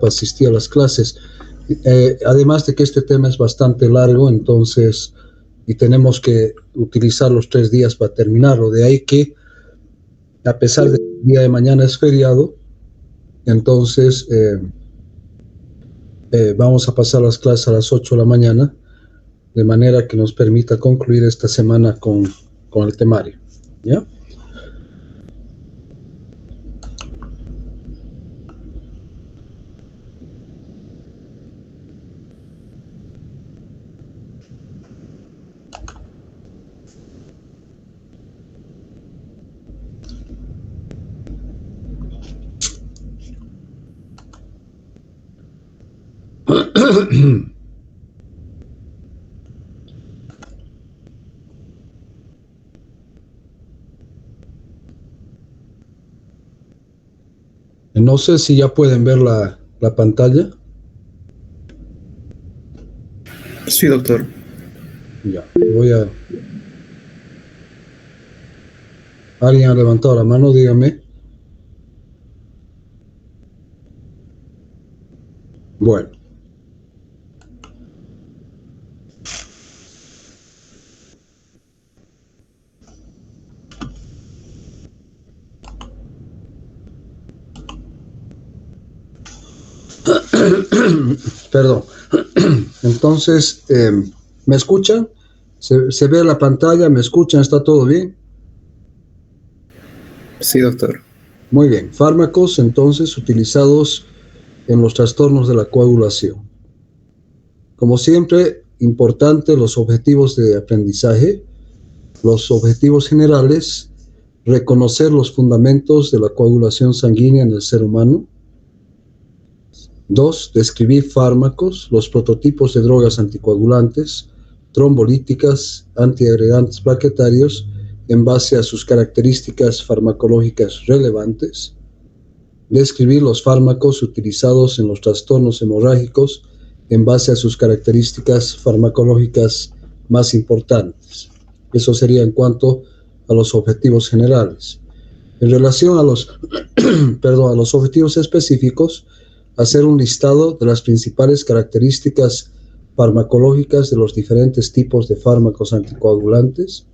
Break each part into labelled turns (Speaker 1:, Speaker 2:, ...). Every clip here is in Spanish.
Speaker 1: asistir a las clases. Además de que este tema es bastante largo, entonces, y tenemos que utilizar los 3 días para terminarlo. De ahí que, a pesar de que el día de mañana es feriado, entonces vamos a pasar las clases a las 8 de la mañana, de manera que nos permita concluir esta semana con el temario. ¿Ya? No sé si ya pueden ver la pantalla.
Speaker 2: Sí, doctor.
Speaker 1: Ya, ¿Alguien ha levantado la mano? Dígame. Bueno. Perdón. Entonces, ¿me escuchan? ¿Se ve la pantalla? ¿Me escuchan? ¿Está todo bien?
Speaker 2: Sí, doctor.
Speaker 1: Muy bien. Fármacos, entonces, utilizados en los trastornos de la coagulación. Como siempre, importante los objetivos de aprendizaje, los objetivos generales, reconocer los fundamentos de la coagulación sanguínea en el ser humano. 2. Describir fármacos, los prototipos de drogas anticoagulantes, trombolíticas, antiagregantes plaquetarios, en base a sus características farmacológicas relevantes. Describir los fármacos utilizados en los trastornos hemorrágicos en base a sus características farmacológicas más importantes. Eso sería en cuanto a los objetivos generales. En relación a los, a los objetivos específicos, hacer un listado de las principales características farmacológicas de los diferentes tipos de fármacos anticoagulantes,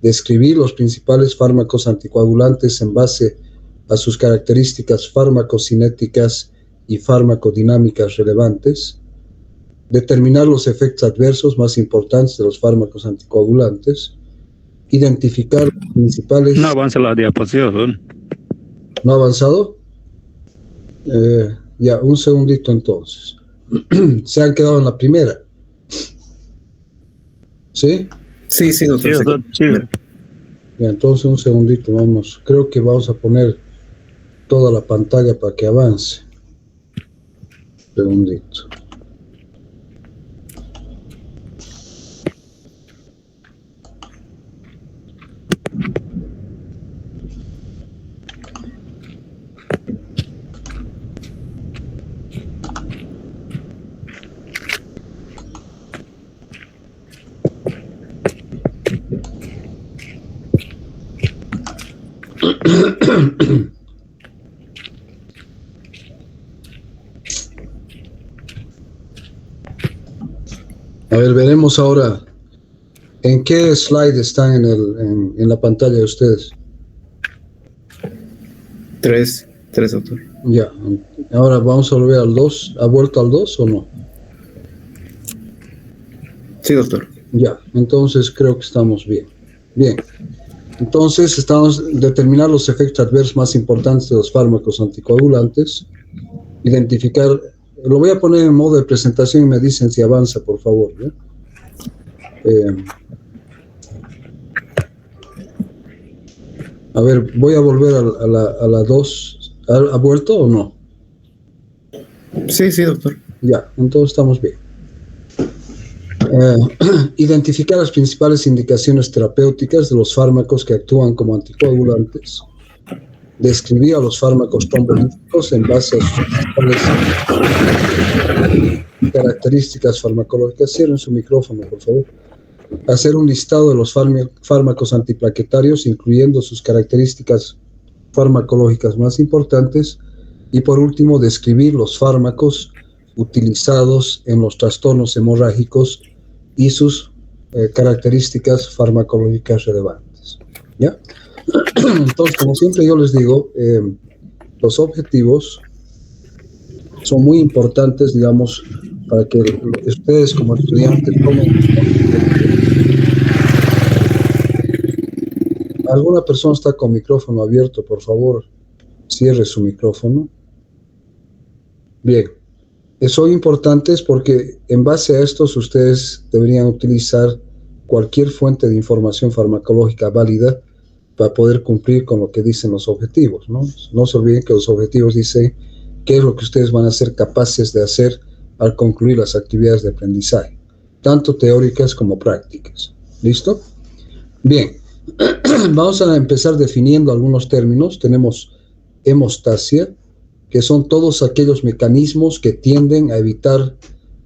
Speaker 1: describir los principales fármacos anticoagulantes en base a sus características farmacocinéticas y farmacodinámicas relevantes, determinar los efectos adversos más importantes de los fármacos anticoagulantes, identificar los principales...
Speaker 3: No avanza la diapositiva.
Speaker 1: ¿No ha avanzado? Ya, un segundito entonces. Se han quedado en la primera. ¿Sí?
Speaker 2: Sí, doctor.
Speaker 3: Sí, doctor. Sí.
Speaker 1: Ya, entonces un segundito, vamos. Creo que vamos a poner toda la pantalla para que avance. Un segundito. A ver, veremos ahora en qué slide están en la pantalla de ustedes.
Speaker 2: 3, doctor.
Speaker 1: Ya, ahora vamos a volver al 2. ¿Ha vuelto al 2 o no?
Speaker 2: Sí, doctor.
Speaker 1: Ya, entonces creo que estamos bien. Bien, entonces estamos determinar los efectos adversos más importantes de los fármacos anticoagulantes, identificar, lo voy a poner en modo de presentación y me dicen si avanza, por favor. ¿Ya? A ver, voy a volver a la 2. ¿Ha vuelto o no?
Speaker 2: Sí, doctor.
Speaker 1: Ya, entonces estamos bien. Identificar las principales indicaciones terapéuticas de los fármacos que actúan como anticoagulantes. Describir a los fármacos trombolíticos en base a sus principales características farmacológicas. Cierren su micrófono, por favor. Hacer un listado de los fármacos antiplaquetarios, incluyendo sus características farmacológicas más importantes, Y por último, describir los fármacos utilizados en los trastornos hemorrágicos y sus características farmacológicas relevantes. ¿Ya? Entonces, como siempre yo les digo, los objetivos son muy importantes, digamos, para que ustedes como estudiantes tomen. ¿Alguna persona está con micrófono abierto? Por favor, cierre su micrófono. Bien. Son importantes porque en base a estos ustedes deberían utilizar cualquier fuente de información farmacológica válida para poder cumplir con lo que dicen los objetivos, ¿no? No se olviden que los objetivos dicen qué es lo que ustedes van a ser capaces de hacer al concluir las actividades de aprendizaje, tanto teóricas como prácticas. ¿Listo? Bien, vamos a empezar definiendo algunos términos. Tenemos hemostasia, que son todos aquellos mecanismos que tienden a evitar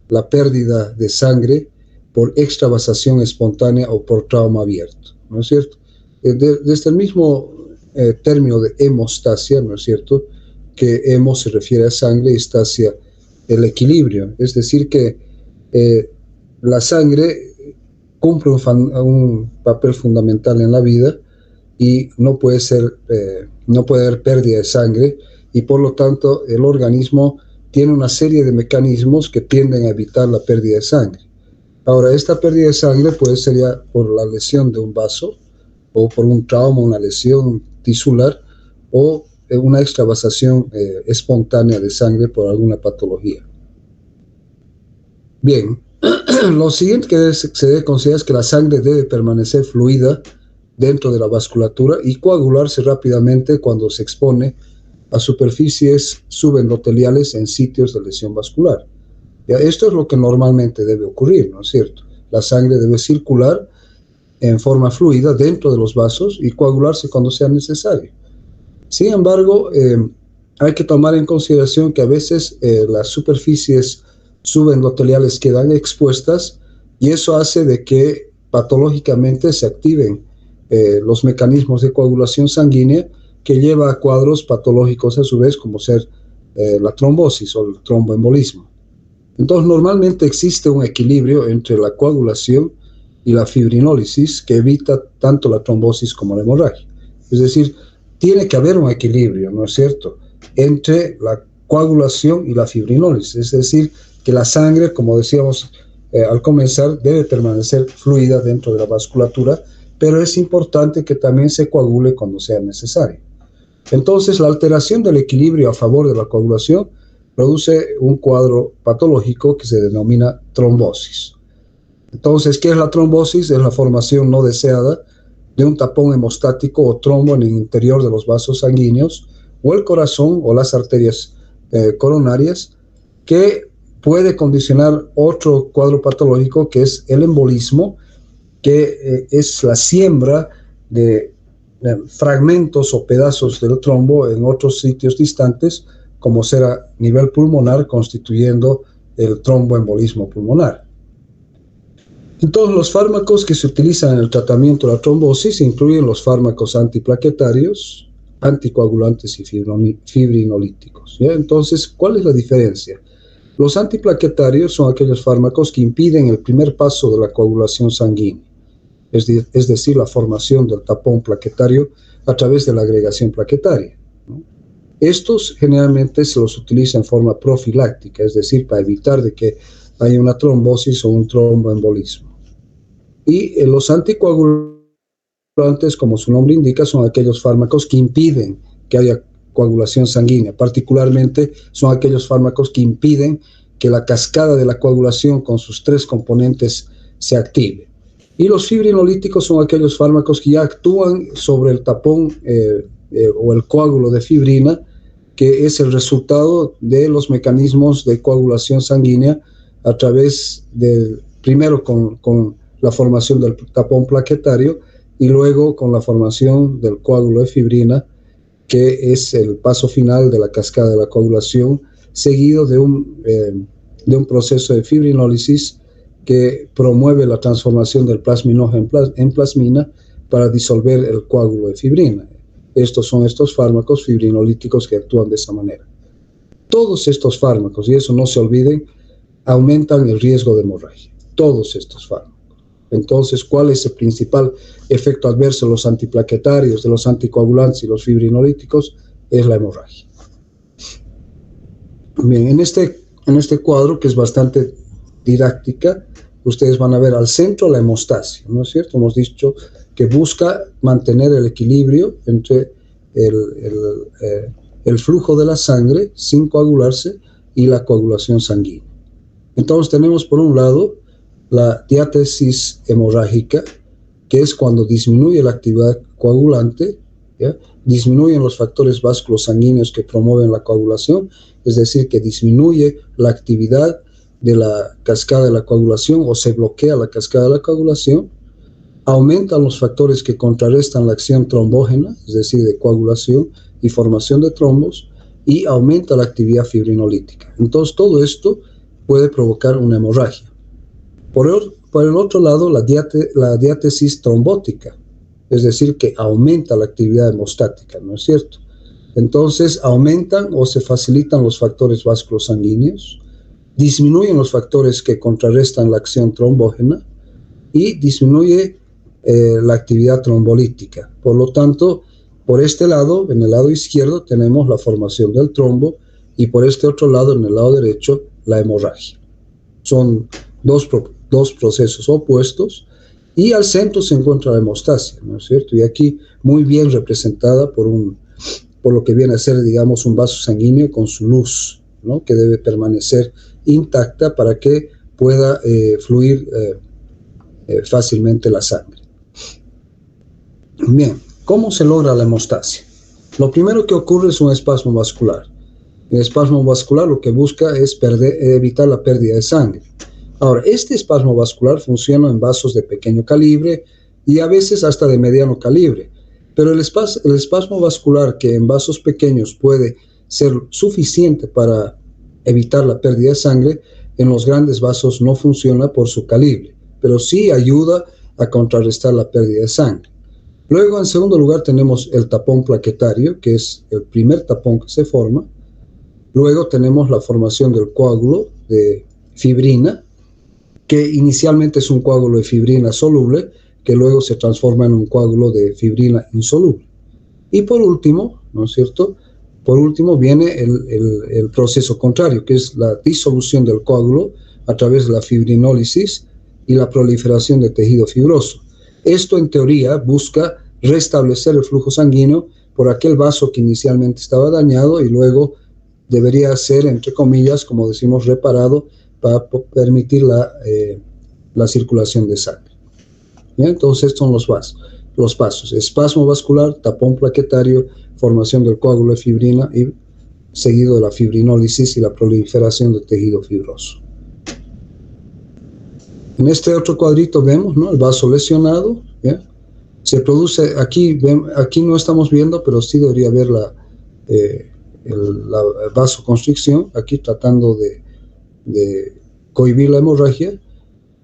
Speaker 1: la pérdida de sangre por extravasación espontánea o por trauma abierto, ¿no es cierto? Desde el mismo término de hemostasia, ¿no es cierto?, que hemo se refiere a sangre y estasia el equilibrio, es decir que la sangre cumple un papel fundamental en la vida y no puede haber pérdida de sangre, y por lo tanto el organismo tiene una serie de mecanismos que tienden a evitar la pérdida de sangre. Ahora, esta pérdida de sangre puede ser ya por la lesión de un vaso, o por un trauma, una lesión tisular, o una extravasación espontánea de sangre por alguna patología. Bien, lo siguiente que se debe considerar es que la sangre debe permanecer fluida dentro de la vasculatura y coagularse rápidamente cuando se expone a superficies subendoteliales en sitios de lesión vascular. ¿Ya? Esto es lo que normalmente debe ocurrir, ¿no es cierto? La sangre debe circular en forma fluida dentro de los vasos y coagularse cuando sea necesario. Sin embargo, hay que tomar en consideración que a veces las superficies subendoteliales quedan expuestas y eso hace de que patológicamente se activen los mecanismos de coagulación sanguínea que lleva a cuadros patológicos a su vez, como ser la trombosis o el tromboembolismo. Entonces, normalmente existe un equilibrio entre la coagulación y la fibrinólisis que evita tanto la trombosis como la hemorragia. Es decir, tiene que haber un equilibrio, ¿no es cierto?, entre la coagulación y la fibrinólisis. Es decir, que la sangre, como decíamos al comenzar, debe permanecer fluida dentro de la vasculatura, pero es importante que también se coagule cuando sea necesario. Entonces, la alteración del equilibrio a favor de la coagulación produce un cuadro patológico que se denomina trombosis. Entonces, ¿qué es la trombosis? Es la formación no deseada de un tapón hemostático o trombo en el interior de los vasos sanguíneos o el corazón o las arterias coronarias, que puede condicionar otro cuadro patológico que es el embolismo, que es la siembra de fragmentos o pedazos del trombo en otros sitios distantes, como ser a nivel pulmonar, constituyendo el tromboembolismo pulmonar. Entonces, los fármacos que se utilizan en el tratamiento de la trombosis incluyen los fármacos antiplaquetarios, anticoagulantes y fibrinolíticos. ¿Ya? Entonces, ¿cuál es la diferencia? Los antiplaquetarios son aquellos fármacos que impiden el primer paso de la coagulación sanguínea, es decir, la formación del tapón plaquetario a través de la agregación plaquetaria, ¿no? Estos generalmente se los utiliza en forma profiláctica, es decir, para evitar de que haya una trombosis o un tromboembolismo. Y los anticoagulantes, como su nombre indica, son aquellos fármacos que impiden que haya coagulación sanguínea. Particularmente son aquellos fármacos que impiden que la cascada de la coagulación con sus tres componentes se active. Y los fibrinolíticos son aquellos fármacos que ya actúan sobre el tapón o el coágulo de fibrina, que es el resultado de los mecanismos de coagulación sanguínea a través de, primero con la formación del tapón plaquetario y luego con la formación del coágulo de fibrina, que es el paso final de la cascada de la coagulación, seguido de un proceso de fibrinólisis que promueve la transformación del plasminógeno en plasmina para disolver el coágulo de fibrina. Estos son estos fármacos fibrinolíticos que actúan de esa manera. Todos estos fármacos, y eso no se olviden, aumentan el riesgo de hemorragia. Todos estos fármacos. Entonces, ¿cuál es el principal efecto adverso de los antiplaquetarios, de los anticoagulantes y los fibrinolíticos? Es la hemorragia. Bien, en este cuadro, que es bastante didáctica, ustedes van a ver al centro la hemostasia, ¿no es cierto? Hemos dicho que busca mantener el equilibrio entre el flujo de la sangre sin coagularse y la coagulación sanguínea. Entonces tenemos por un lado la diátesis hemorrágica, que es cuando disminuye la actividad coagulante, ¿ya? Disminuyen los factores vasculosanguíneos que promueven la coagulación, es decir, que disminuye la actividad de la cascada de la coagulación o se bloquea la cascada de la coagulación, aumentan los factores que contrarrestan la acción trombógena, es decir, de coagulación y formación de trombos, y aumenta la actividad fibrinolítica. Entonces, todo esto puede provocar una hemorragia. Por el otro lado, la diátesis trombótica, es decir, que aumenta la actividad hemostática, ¿no es cierto? Entonces, aumentan o se facilitan los factores vasculosanguíneos, disminuyen los factores que contrarrestan la acción trombógena y disminuye la actividad trombolítica. Por lo tanto, por este lado, en el lado izquierdo, tenemos la formación del trombo y por este otro lado, en el lado derecho, la hemorragia. Son dos procesos opuestos y al centro se encuentra la hemostasia, ¿no es cierto? Y aquí muy bien representada por lo que viene a ser, digamos, un vaso sanguíneo con su luz, ¿no? Que debe permanecer intacta para que pueda fluir fácilmente la sangre. Bien, ¿cómo se logra la hemostasia? Lo primero que ocurre es un espasmo vascular. El espasmo vascular lo que busca es evitar la pérdida de sangre. Ahora, este espasmo vascular funciona en vasos de pequeño calibre y a veces hasta de mediano calibre, pero el espasmo vascular que en vasos pequeños puede ser suficiente para evitar la pérdida de sangre, en los grandes vasos no funciona por su calibre, pero sí ayuda a contrarrestar la pérdida de sangre. Luego, en segundo lugar, tenemos el tapón plaquetario, que es el primer tapón que se forma. Luego tenemos la formación del coágulo de fibrina, que inicialmente es un coágulo de fibrina soluble, que luego se transforma en un coágulo de fibrina insoluble. Y por último, ¿no es cierto?, por último viene el proceso contrario, que es la disolución del coágulo a través de la fibrinólisis y la proliferación de tejido fibroso. Esto, en teoría, busca restablecer el flujo sanguíneo por aquel vaso que inicialmente estaba dañado y luego debería ser, entre comillas, como decimos, reparado para permitir la circulación de sangre. ¿Ya? Entonces, estos son los pasos. Espasmo vascular, tapón plaquetario, formación del coágulo de fibrina y seguido de la fibrinólisis y la proliferación de tejido fibroso. En este otro cuadrito vemos, ¿no?, el vaso lesionado, ¿ya? Se produce, aquí no estamos viendo, pero sí debería haber la vasoconstricción, aquí tratando de cohibir la hemorragia.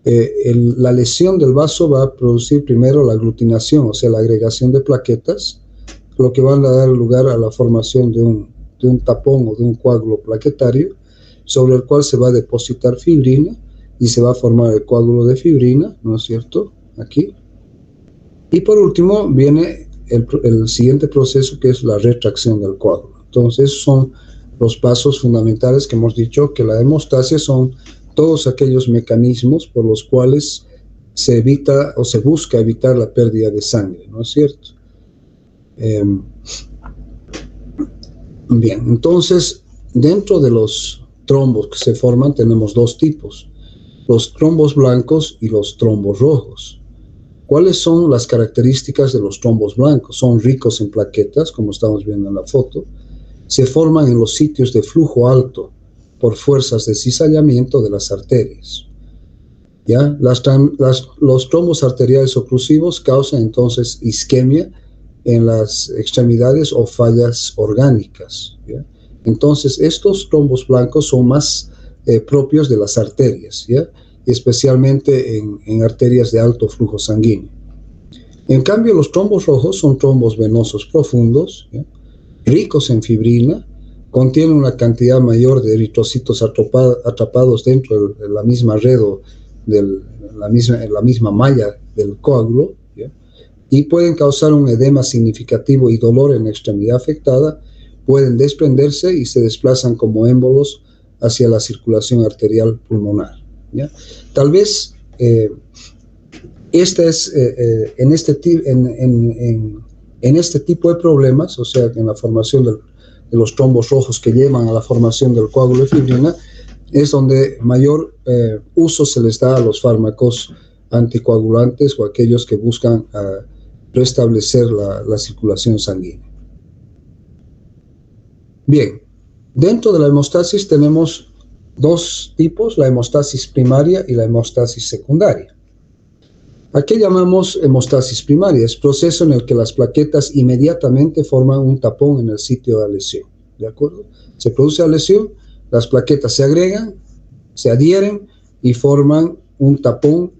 Speaker 1: La lesión del vaso va a producir primero la aglutinación, o sea, la agregación de plaquetas, lo que van a dar lugar a la formación de un tapón o de un coágulo plaquetario, sobre el cual se va a depositar fibrina, y se va a formar el coágulo de fibrina, ¿no es cierto?, aquí. Y por último viene el siguiente proceso, que es la retracción del coágulo. Entonces, esos son los pasos fundamentales que hemos dicho, que la hemostasia son todos aquellos mecanismos por los cuales se evita o se busca evitar la pérdida de sangre, ¿no es cierto? Bien, entonces, dentro de los trombos que se forman tenemos dos tipos: los trombos blancos y los trombos rojos. ¿Cuáles son las características de los trombos blancos? Son ricos en plaquetas, como estamos viendo en la foto. Se forman en los sitios de flujo alto por fuerzas de cizallamiento de las arterias. ¿Ya? Los trombos arteriales oclusivos causan entonces isquemia en las extremidades o fallas orgánicas. ¿Ya? Entonces, estos trombos blancos son más propios de las arterias, ¿ya?, especialmente en arterias de alto flujo sanguíneo. En cambio, los trombos rojos son trombos venosos profundos, ¿ya?, ricos en fibrina, contiene una cantidad mayor de eritrocitos atrapados dentro de la misma red o en la misma malla del coágulo, ¿ya? Y pueden causar un edema significativo y dolor en la extremidad afectada, pueden desprenderse y se desplazan como émbolos hacia la circulación arterial pulmonar, ¿ya? Tal vez en este tipo de problemas, o sea, en la formación de los trombos rojos que llevan a la formación del coágulo de fibrina, es donde mayor uso se les da a los fármacos anticoagulantes o aquellos que buscan restablecer la circulación sanguínea. Bien, dentro de la hemostasis tenemos dos tipos, la hemostasis primaria y la hemostasis secundaria. ¿A qué llamamos hemostasis primaria? Es proceso en el que las plaquetas inmediatamente forman un tapón en el sitio de la lesión, ¿de acuerdo? Se produce la lesión, las plaquetas se agregan, se adhieren y forman un tapón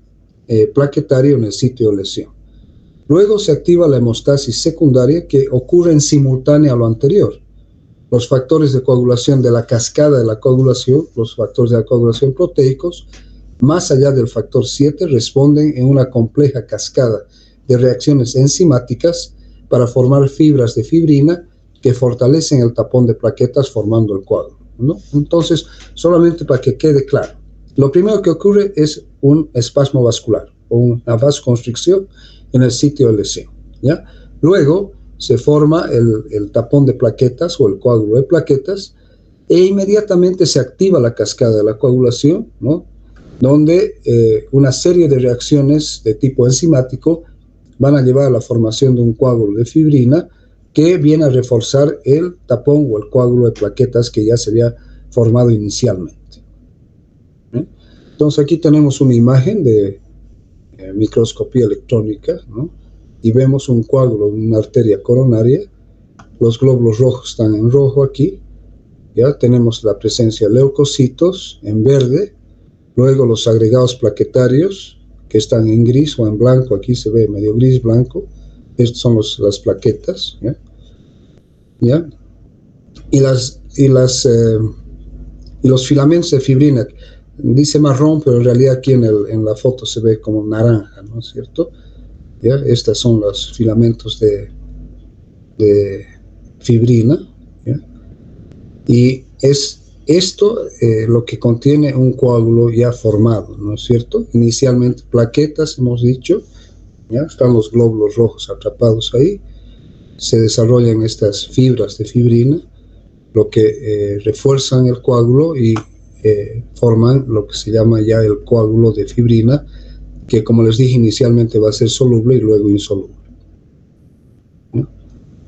Speaker 1: plaquetario en el sitio de lesión. Luego se activa la hemostasis secundaria, que ocurre en simultáneo a lo anterior. Los factores de coagulación de la cascada de la coagulación, los factores de la coagulación proteicos, más allá del factor 7, responden en una compleja cascada de reacciones enzimáticas para formar fibras de fibrina que fortalecen el tapón de plaquetas formando el coágulo, ¿no? Entonces, solamente para que quede claro, lo primero que ocurre es un espasmo vascular o una vasoconstricción en el sitio de lesión, ¿ya? Luego se forma el tapón de plaquetas o el coágulo de plaquetas e inmediatamente se activa la cascada de la coagulación, ¿no? Donde una serie de reacciones de tipo enzimático van a llevar a la formación de un coágulo de fibrina que viene a reforzar el tapón o el coágulo de plaquetas que ya se había formado inicialmente. Entonces aquí tenemos una imagen de microscopía electrónica, ¿no? Y vemos un coágulo en una arteria coronaria. Los glóbulos rojos están en rojo aquí. Ya tenemos la presencia de leucocitos en verde. Luego los agregados plaquetarios que están en gris o en blanco. Aquí se ve medio gris blanco. Estos son las plaquetas, ¿ya? ¿Ya? Y los filamentos de fibrina. Dice marrón, pero en realidad aquí en la foto se ve como naranja, ¿no es cierto? ¿Ya? Estos son los filamentos de fibrina, ¿ya? Y es esto lo que contiene un coágulo ya formado, ¿no es cierto? Inicialmente plaquetas, hemos dicho, ¿ya? Están los glóbulos rojos atrapados ahí, se desarrollan estas fibras de fibrina, lo que refuerzan el coágulo y forman lo que se llama ya el coágulo de fibrina, que como les dije inicialmente va a ser soluble y luego insoluble, ¿no?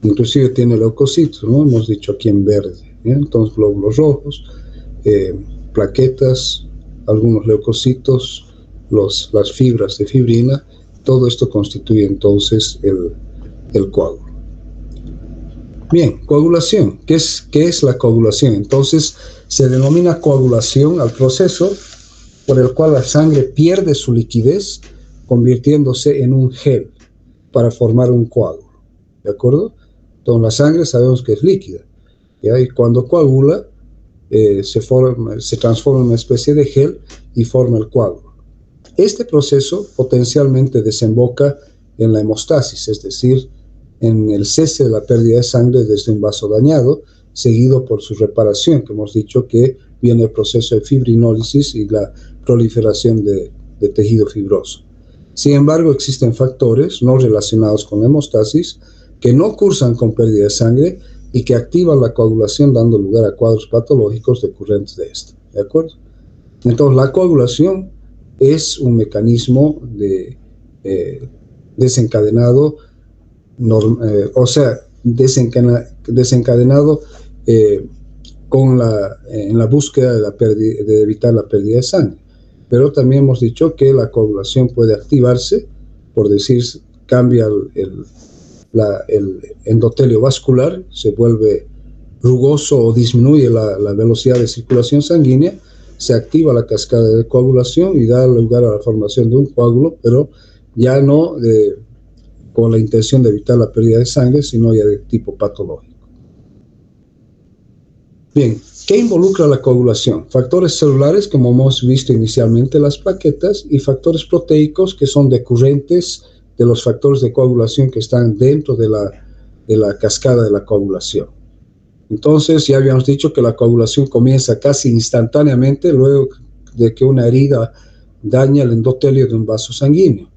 Speaker 1: Inclusive tiene leucocitos, ¿no? Hemos dicho aquí en verde, ¿ya? Entonces glóbulos rojos, plaquetas, algunos leucocitos, las fibras de fibrina, todo esto constituye entonces el coágulo. Bien, coagulación. ¿Qué es la coagulación? Entonces se denomina coagulación al proceso por el cual la sangre pierde su liquidez convirtiéndose en un gel para formar un coágulo, ¿de acuerdo? Entonces la sangre sabemos que es líquida, ¿ya? Y cuando coagula se transforma en una especie de gel y forma el coágulo. Este proceso potencialmente desemboca en la hemostasis, es decir, en el cese de la pérdida de sangre desde un vaso dañado, seguido por su reparación, que hemos dicho que viene el proceso de fibrinólisis y la proliferación de tejido fibroso. Sin embargo, existen factores no relacionados con la hemostasis que no cursan con pérdida de sangre y que activan la coagulación dando lugar a cuadros patológicos decurrentes de esta, ¿de acuerdo? Entonces, la coagulación es un mecanismo desencadenado, desencadenado en la búsqueda de evitar la pérdida de sangre. Pero también hemos dicho que la coagulación puede activarse, por decir, cambia el endotelio vascular, se vuelve rugoso o disminuye la velocidad de circulación sanguínea, se activa la cascada de coagulación y da lugar a la formación de un coágulo, pero ya no con la intención de evitar la pérdida de sangre, sino ya de tipo patológico. Bien, ¿qué involucra la coagulación? Factores celulares, como hemos visto inicialmente, las plaquetas, y factores proteicos, que son decurrentes de los factores de coagulación que están dentro de la cascada de la coagulación. Entonces, ya habíamos dicho que la coagulación comienza casi instantáneamente luego de que una herida daña el endotelio de un vaso sanguíneo.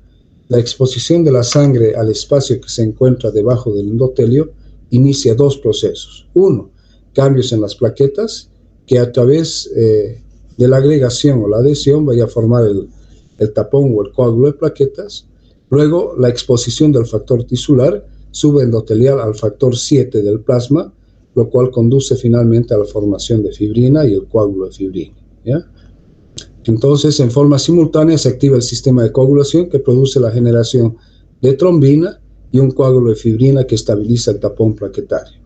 Speaker 1: La exposición de la sangre al espacio que se encuentra debajo del endotelio inicia dos procesos. Uno, cambios en las plaquetas, que a través de la agregación o la adhesión vaya a formar el tapón o el coágulo de plaquetas. Luego, la exposición del factor tisular subendotelial al factor 7 del plasma, lo cual conduce finalmente a la formación de fibrina y el coágulo de fibrina, ¿ya? Entonces, en forma simultánea se activa el sistema de coagulación, que produce la generación de trombina y un coágulo de fibrina que estabiliza el tapón plaquetario.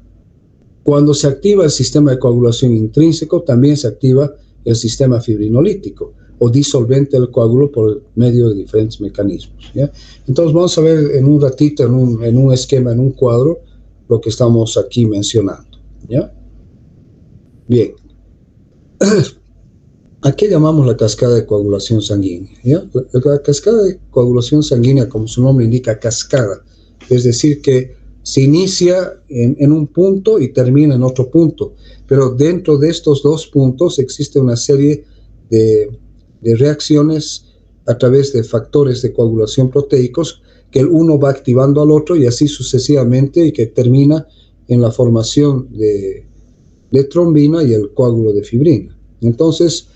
Speaker 1: Cuando se activa el sistema de coagulación intrínseco, también se activa el sistema fibrinolítico o disolvente del coágulo por medio de diferentes mecanismos, ¿ya? Entonces vamos a ver en un ratito, en un esquema, en un cuadro, lo que estamos aquí mencionando, ¿ya? Bien. ¿A qué llamamos la cascada de coagulación sanguínea? ¿Ya? La cascada de coagulación sanguínea, como su nombre indica, cascada, es decir, que se inicia en un punto y termina en otro punto, pero dentro de estos dos puntos existe una serie de reacciones a través de factores de coagulación proteicos, que el uno va activando al otro y así sucesivamente, y que termina en la formación de trombina y el coágulo de fibrina. Entonces,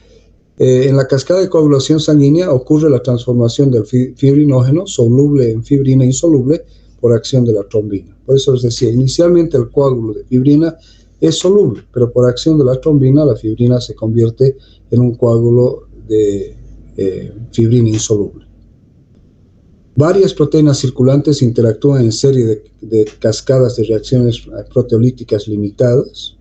Speaker 1: en la cascada de coagulación sanguínea ocurre la transformación del fibrinógeno soluble en fibrina insoluble por acción de la trombina. Por eso les decía, inicialmente el coágulo de fibrina es soluble, pero por acción de la trombina, la fibrina se convierte en un coágulo de fibrina insoluble. Varias proteínas circulantes interactúan en serie de cascadas de reacciones proteolíticas limitadas.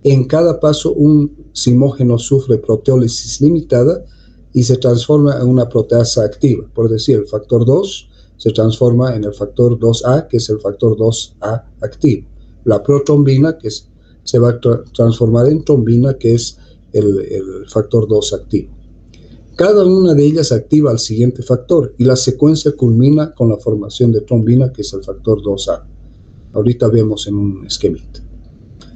Speaker 1: En cada paso, un simógeno sufre proteólisis limitada y se transforma en una proteasa activa. Por decir, el factor 2 se transforma en el factor 2A, que es el factor 2A activo. La protrombina, que se va a transformar en trombina, que es el factor 2 activo. Cada una de ellas activa al siguiente factor y la secuencia culmina con la formación de trombina, que es el factor 2A. Ahorita vemos en un esquemita.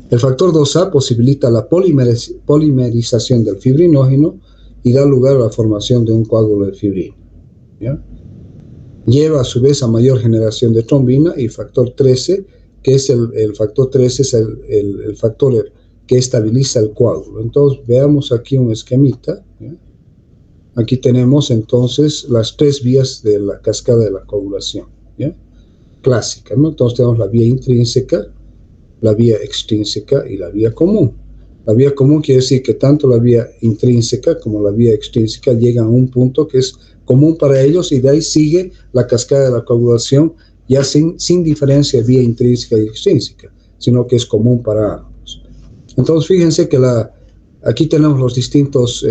Speaker 1: El factor 2A posibilita la polimerización del fibrinógeno y da lugar a la formación de un coágulo de fibrina, ¿ya? Lleva a su vez a mayor generación de trombina, y factor 13, que es el factor 13 es el factor que estabiliza el coágulo. Entonces veamos aquí un esquemita, ¿ya? Aquí tenemos entonces las tres vías de la cascada de la coagulación, ¿ya? Clásica, ¿no? Entonces tenemos la vía intrínseca, la vía extrínseca y la vía común. La vía común quiere decir que tanto la vía intrínseca como la vía extrínseca llegan a un punto que es común para ellos, y de ahí sigue la cascada de la coagulación, ya sin diferencia de vía intrínseca y extrínseca, sino que es común para ambos. Entonces fíjense que aquí tenemos los distintos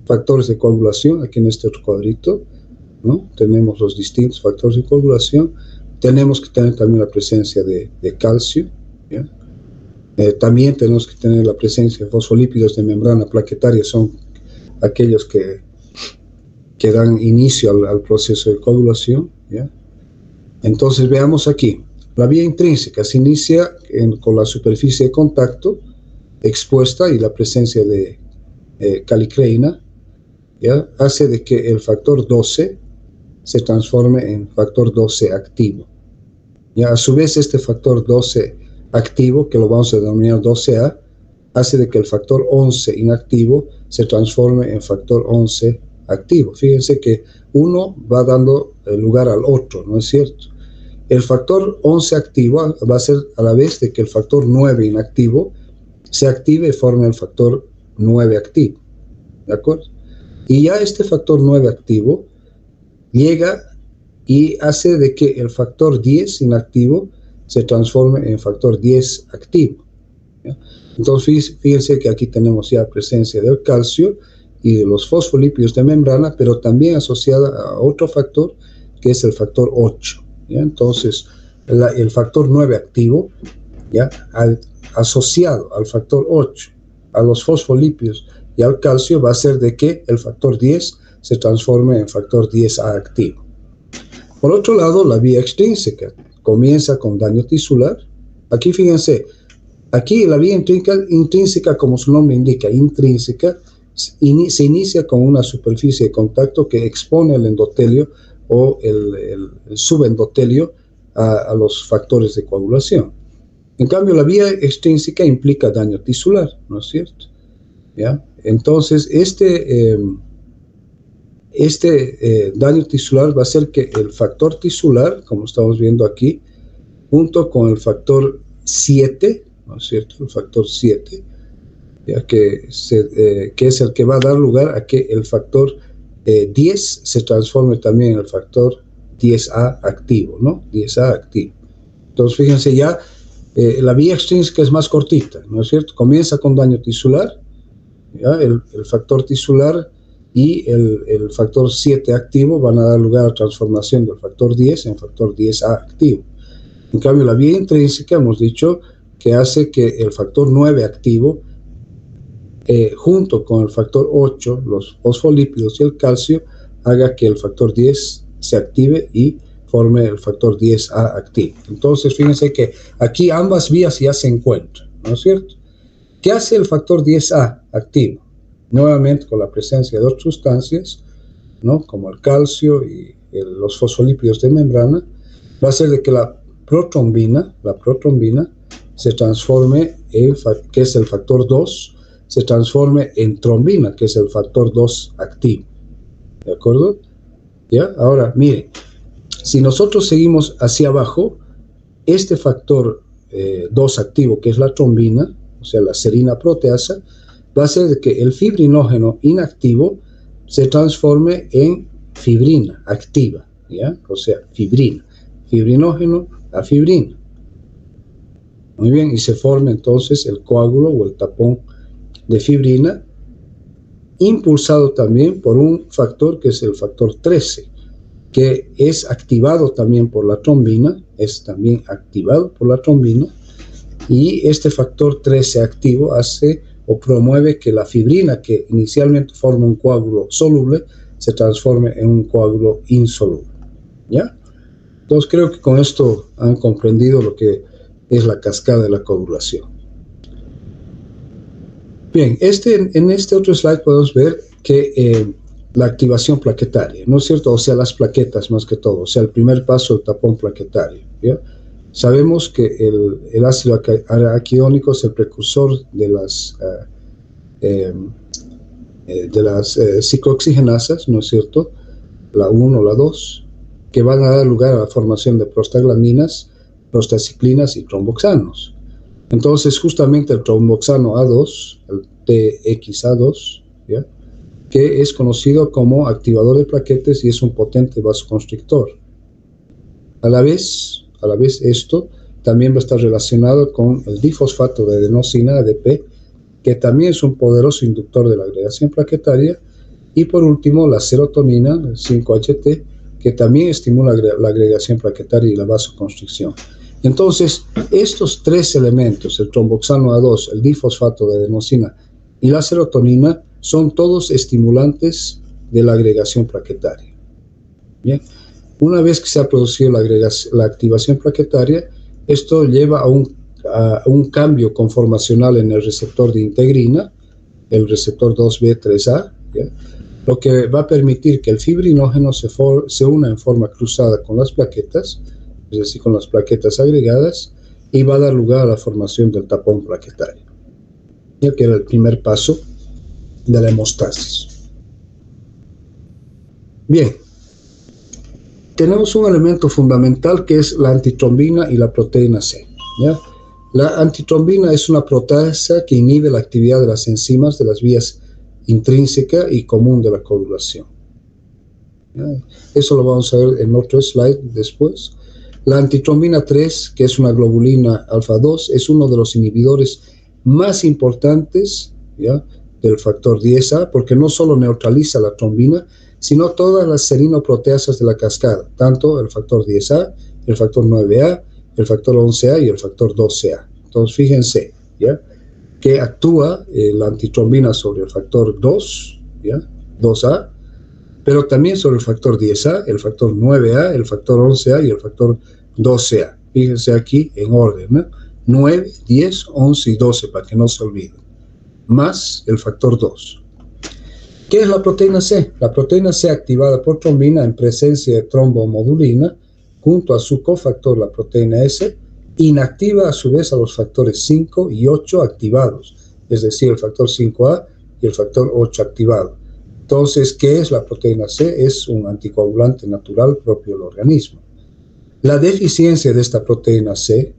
Speaker 1: factores de coagulación, aquí en este otro cuadrito, ¿no? Tenemos los distintos factores de coagulación. Tenemos que tener también la presencia de calcio, ¿ya? También tenemos que tener la presencia de fosfolípidos de membrana plaquetaria, son aquellos que dan inicio al proceso de coagulación, ¿ya? Entonces veamos aquí, la vía intrínseca se inicia con la superficie de contacto expuesta y la presencia de calicreína, ¿ya? Hace de que el factor 12 se transforme en factor 12 activo. Ya, a su vez, este factor 12 activo, que lo vamos a denominar 12A, hace de que el factor 11 inactivo se transforme en factor 11 activo. Fíjense que uno va dando lugar al otro, ¿no es cierto? El factor 11 activo va a ser a la vez de que el factor 9 inactivo se active y forme el factor 9 activo, ¿de acuerdo? Y ya este factor 9 activo llega y hace de que el factor 10 inactivo se transforme en factor 10 activo, ¿ya? Entonces fíjense que aquí tenemos ya presencia del calcio y de los fosfolípidos de membrana, pero también asociada a otro factor que es el factor 8, ¿ya? Entonces el factor 9 activo ¿ya? Asociado al factor 8, a los fosfolípidos y al calcio, va a ser de que el factor 10 se transforme en factor 10A activo. Por otro lado, la vía extrínseca comienza con daño tisular. Aquí fíjense, aquí la vía intrínseca, como su nombre indica, intrínseca, se inicia con una superficie de contacto que expone el endotelio o el subendotelio a los factores de coagulación. En cambio, la vía extrínseca implica daño tisular, ¿no es cierto? ¿Ya? Entonces, daño tisular va a hacer que el factor tisular, como estamos viendo aquí, junto con el factor 7, ¿no es cierto? El factor 7, ya que es el que va a dar lugar a que el factor 10 se transforme también en el factor 10A activo, ¿no? 10A activo. Entonces, fíjense ya, la vía extrínseca es más cortita, ¿no es cierto? Comienza con daño tisular, ¿ya? El factor tisular y el factor 7 activo van a dar lugar a la transformación del factor 10 en factor 10A activo. En cambio, la vía intrínseca, hemos dicho, que hace que el factor 9 activo, junto con el factor 8, los fosfolípidos y el calcio, haga que el factor 10 se active y forme el factor 10A activo. Entonces, fíjense que aquí ambas vías ya se encuentran, ¿no es cierto? ¿Qué hace el factor 10A activo? Nuevamente, con la presencia de otras sustancias, ¿no? Como el calcio y los fosfolípidos de membrana, va a hacer de que la protrombina se transforme que es el factor 2, se transforme en trombina, que es el factor 2 activo. ¿De acuerdo? ¿Ya? Ahora, miren, si nosotros seguimos hacia abajo, este factor 2 activo, que es la trombina, o sea, la serina proteasa, va a hacer de que el fibrinógeno inactivo se transforme en fibrina activa, ¿ya? O sea, fibrinógeno a fibrina. Muy bien, y se forma entonces el coágulo o el tapón de fibrina, impulsado también por un factor que es el factor 13, que es activado también por la trombina, y este factor 13 activo hace o promueve que la fibrina, que inicialmente forma un coágulo soluble, se transforme en un coágulo insoluble. ¿Ya? Entonces creo que con esto han comprendido lo que es la cascada de la coagulación. Bien, en este otro slide podemos ver que la activación plaquetaria, ¿no es cierto? O sea, las plaquetas más que todo, o sea, el primer paso del tapón plaquetario, ¿ya? Sabemos que el ácido araquidónico es el precursor de las ciclooxigenasas, ¿no es cierto? La 1, la 2, que van a dar lugar a la formación de prostaglandinas, prostaciclinas y tromboxanos. Entonces, justamente el tromboxano A2, el TXA2, ¿ya? Que es conocido como activador de plaquetes y es un potente vasoconstrictor. A la vez esto también va a estar relacionado con el difosfato de adenosina, ADP, que también es un poderoso inductor de la agregación plaquetaria, y por último la serotonina, el 5-HT, que también estimula la agregación plaquetaria y la vasoconstricción. Entonces, estos tres elementos, el tromboxano A2, el difosfato de adenosina y la serotonina, son todos estimulantes de la agregación plaquetaria. Bien. Una vez que se ha producido la activación plaquetaria, esto lleva a un cambio conformacional en el receptor de integrina, el receptor 2B3A, ¿ya? Lo que va a permitir que el fibrinógeno se una en forma cruzada con las plaquetas, es decir, con las plaquetas agregadas, y va a dar lugar a la formación del tapón plaquetario, ya que era el primer paso de la hemostasis. Bien. Tenemos un elemento fundamental que es la antitrombina y la proteína C, ¿ya? La antitrombina es una proteasa que inhibe la actividad de las enzimas de las vías intrínseca y común de la coagulación. ¿Ya? Eso lo vamos a ver en otro slide después. La antitrombina 3, que es una globulina alfa 2, es uno de los inhibidores más importantes, ¿ya?, del factor 10A, porque no solo neutraliza la trombina, sino todas las serinoproteasas de la cascada, tanto el factor 10A, el factor 9A, el factor 11A y el factor 12A. Entonces, fíjense, ¿ya? Que actúa la antitrombina sobre el factor 2, ¿ya? 2A, pero también sobre el factor 10A, el factor 9A, el factor 11A y el factor 12A. Fíjense aquí en orden, ¿no? 9, 10, 11 y 12, para que no se olviden, más el factor 2. ¿Qué es la proteína C? La proteína C activada por trombina en presencia de trombomodulina, junto a su cofactor, la proteína S, inactiva a su vez a los factores 5 y 8 activados, es decir, el factor 5A y el factor 8 activado. Entonces, ¿qué es la proteína C? Es un anticoagulante natural propio del organismo. La deficiencia de esta proteína C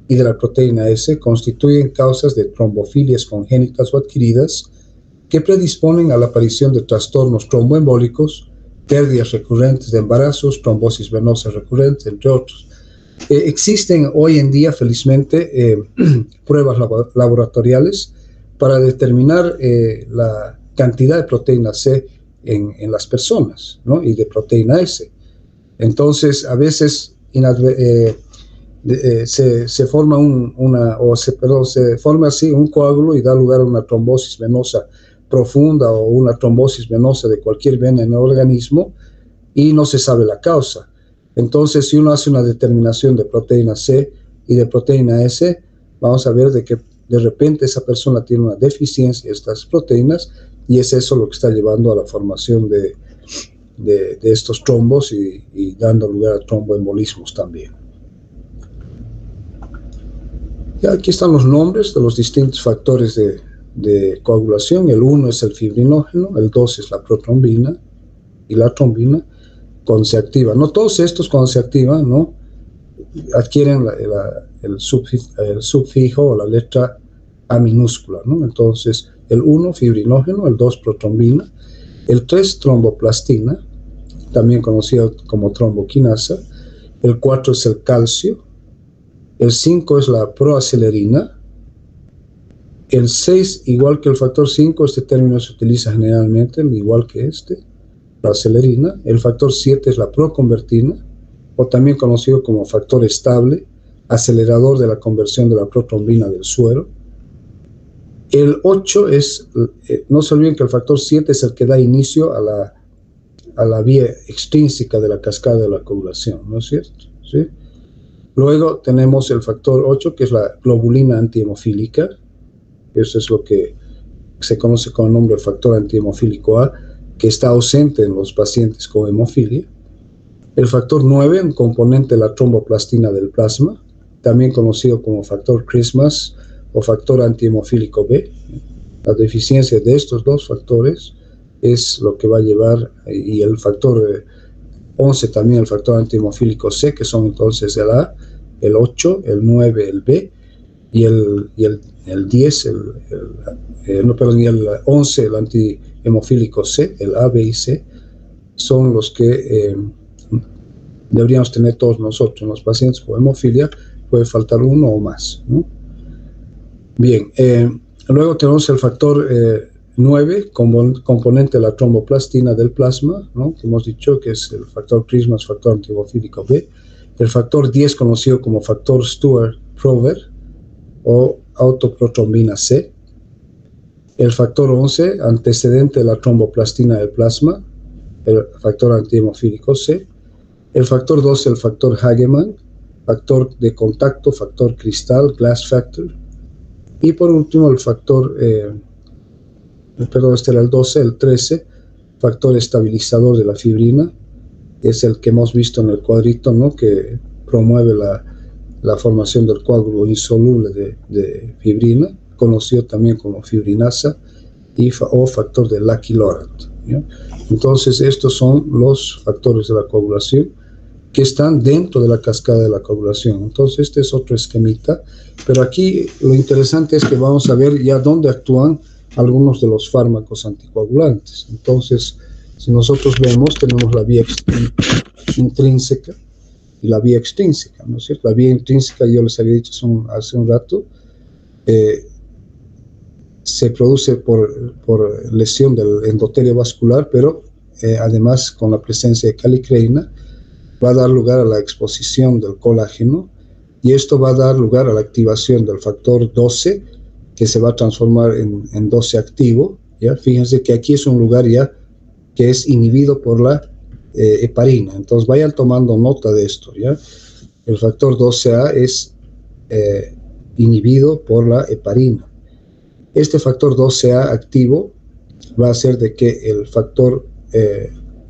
Speaker 1: y de la proteína S constituyen causas de trombofilias congénitas o adquiridas que predisponen a la aparición de trastornos tromboembólicos, pérdidas recurrentes de embarazos, trombosis venosa recurrente, entre otros. Existen hoy en día, felizmente, pruebas laboratoriales para determinar la cantidad de proteína C en las personas, ¿no? Y de proteína S. Entonces, a veces se forma se forma así un coágulo y da lugar a una trombosis venosa profunda o una trombosis venosa de cualquier vena en el organismo y no se sabe la causa. Entonces, si uno hace una determinación de proteína C y de proteína S, vamos a ver de que de repente esa persona tiene una deficiencia de estas proteínas y es eso lo que está llevando a la formación de estos trombos y dando lugar a tromboembolismos también. Y aquí están los nombres de los distintos factores de coagulación. El 1 es el fibrinógeno, el 2 es la protrombina y la trombina cuando se activa. No todos estos cuando se activan, ¿no? Adquieren el sufijo o la letra A minúscula, ¿no? Entonces, el 1 fibrinógeno, el 2 protrombina, el 3 tromboplastina, también conocido como tromboquinasa, el 4 es el calcio, el 5 es la proacelerina, el 6, igual que el factor 5, este término se utiliza generalmente, igual que la acelerina. El factor 7 es la proconvertina, o también conocido como factor estable, acelerador de la conversión de la protrombina del suero. El 8 es, no se olviden que el factor 7 es el que da inicio a la vía extrínseca de la cascada de la coagulación, ¿no es cierto? ¿Sí? Luego tenemos el factor 8, que es la globulina antihemofílica. Eso es lo que se conoce con el nombre de factor antihemofílico A, que está ausente en los pacientes con hemofilia. El factor 9, un componente de la tromboplastina del plasma, también conocido como factor Christmas o factor antihemofílico B. La deficiencia de estos dos factores es lo que va a llevar, y el factor 11 también, el factor antihemofílico C, que son entonces el A, el 8, el 9, el B, y el 10, y el 11, el antihemofílico C, el A, B y C, son los que deberíamos tener todos nosotros. En los pacientes con hemofilia puede faltar uno o más, ¿no? Bien, luego tenemos el factor 9, componente de la tromboplastina del plasma, ¿no? Que hemos dicho que es el factor Christmas, factor antihemofílico B. El factor 10, conocido como factor Stewart-Prover o autoprotrombina C. El factor 11, antecedente de la tromboplastina del plasma, el factor antihemofílico C. El factor 12, el factor Hagemann, factor de contacto, factor cristal, glass factor. Y por último el factor, este era el 12, el 13, factor estabilizador de la fibrina, es el que hemos visto en el cuadrito, ¿no? Que promueve la formación del coágulo insoluble de fibrina, conocido también como fibrinasa o factor de Lacky-Laurent, ¿ya? Entonces estos son los factores de la coagulación que están dentro de la cascada de la coagulación. Entonces este es otro esquemita, pero aquí lo interesante es que vamos a ver ya dónde actúan algunos de los fármacos anticoagulantes. Entonces, si nosotros vemos, tenemos la vía intrínseca y la vía extrínseca, ¿no es cierto? La vía intrínseca, yo les había dicho hace un rato, se produce por lesión del endotelio vascular, pero además con la presencia de calicreína va a dar lugar a la exposición del colágeno y esto va a dar lugar a la activación del factor 12, que se va a transformar en 12 activo, ¿ya? Fíjense que aquí es un lugar ya que es inhibido por la heparina. Entonces vayan tomando nota de esto, ¿ya? El factor 12A es inhibido por la heparina. Este factor 12A activo va a hacer de que el factor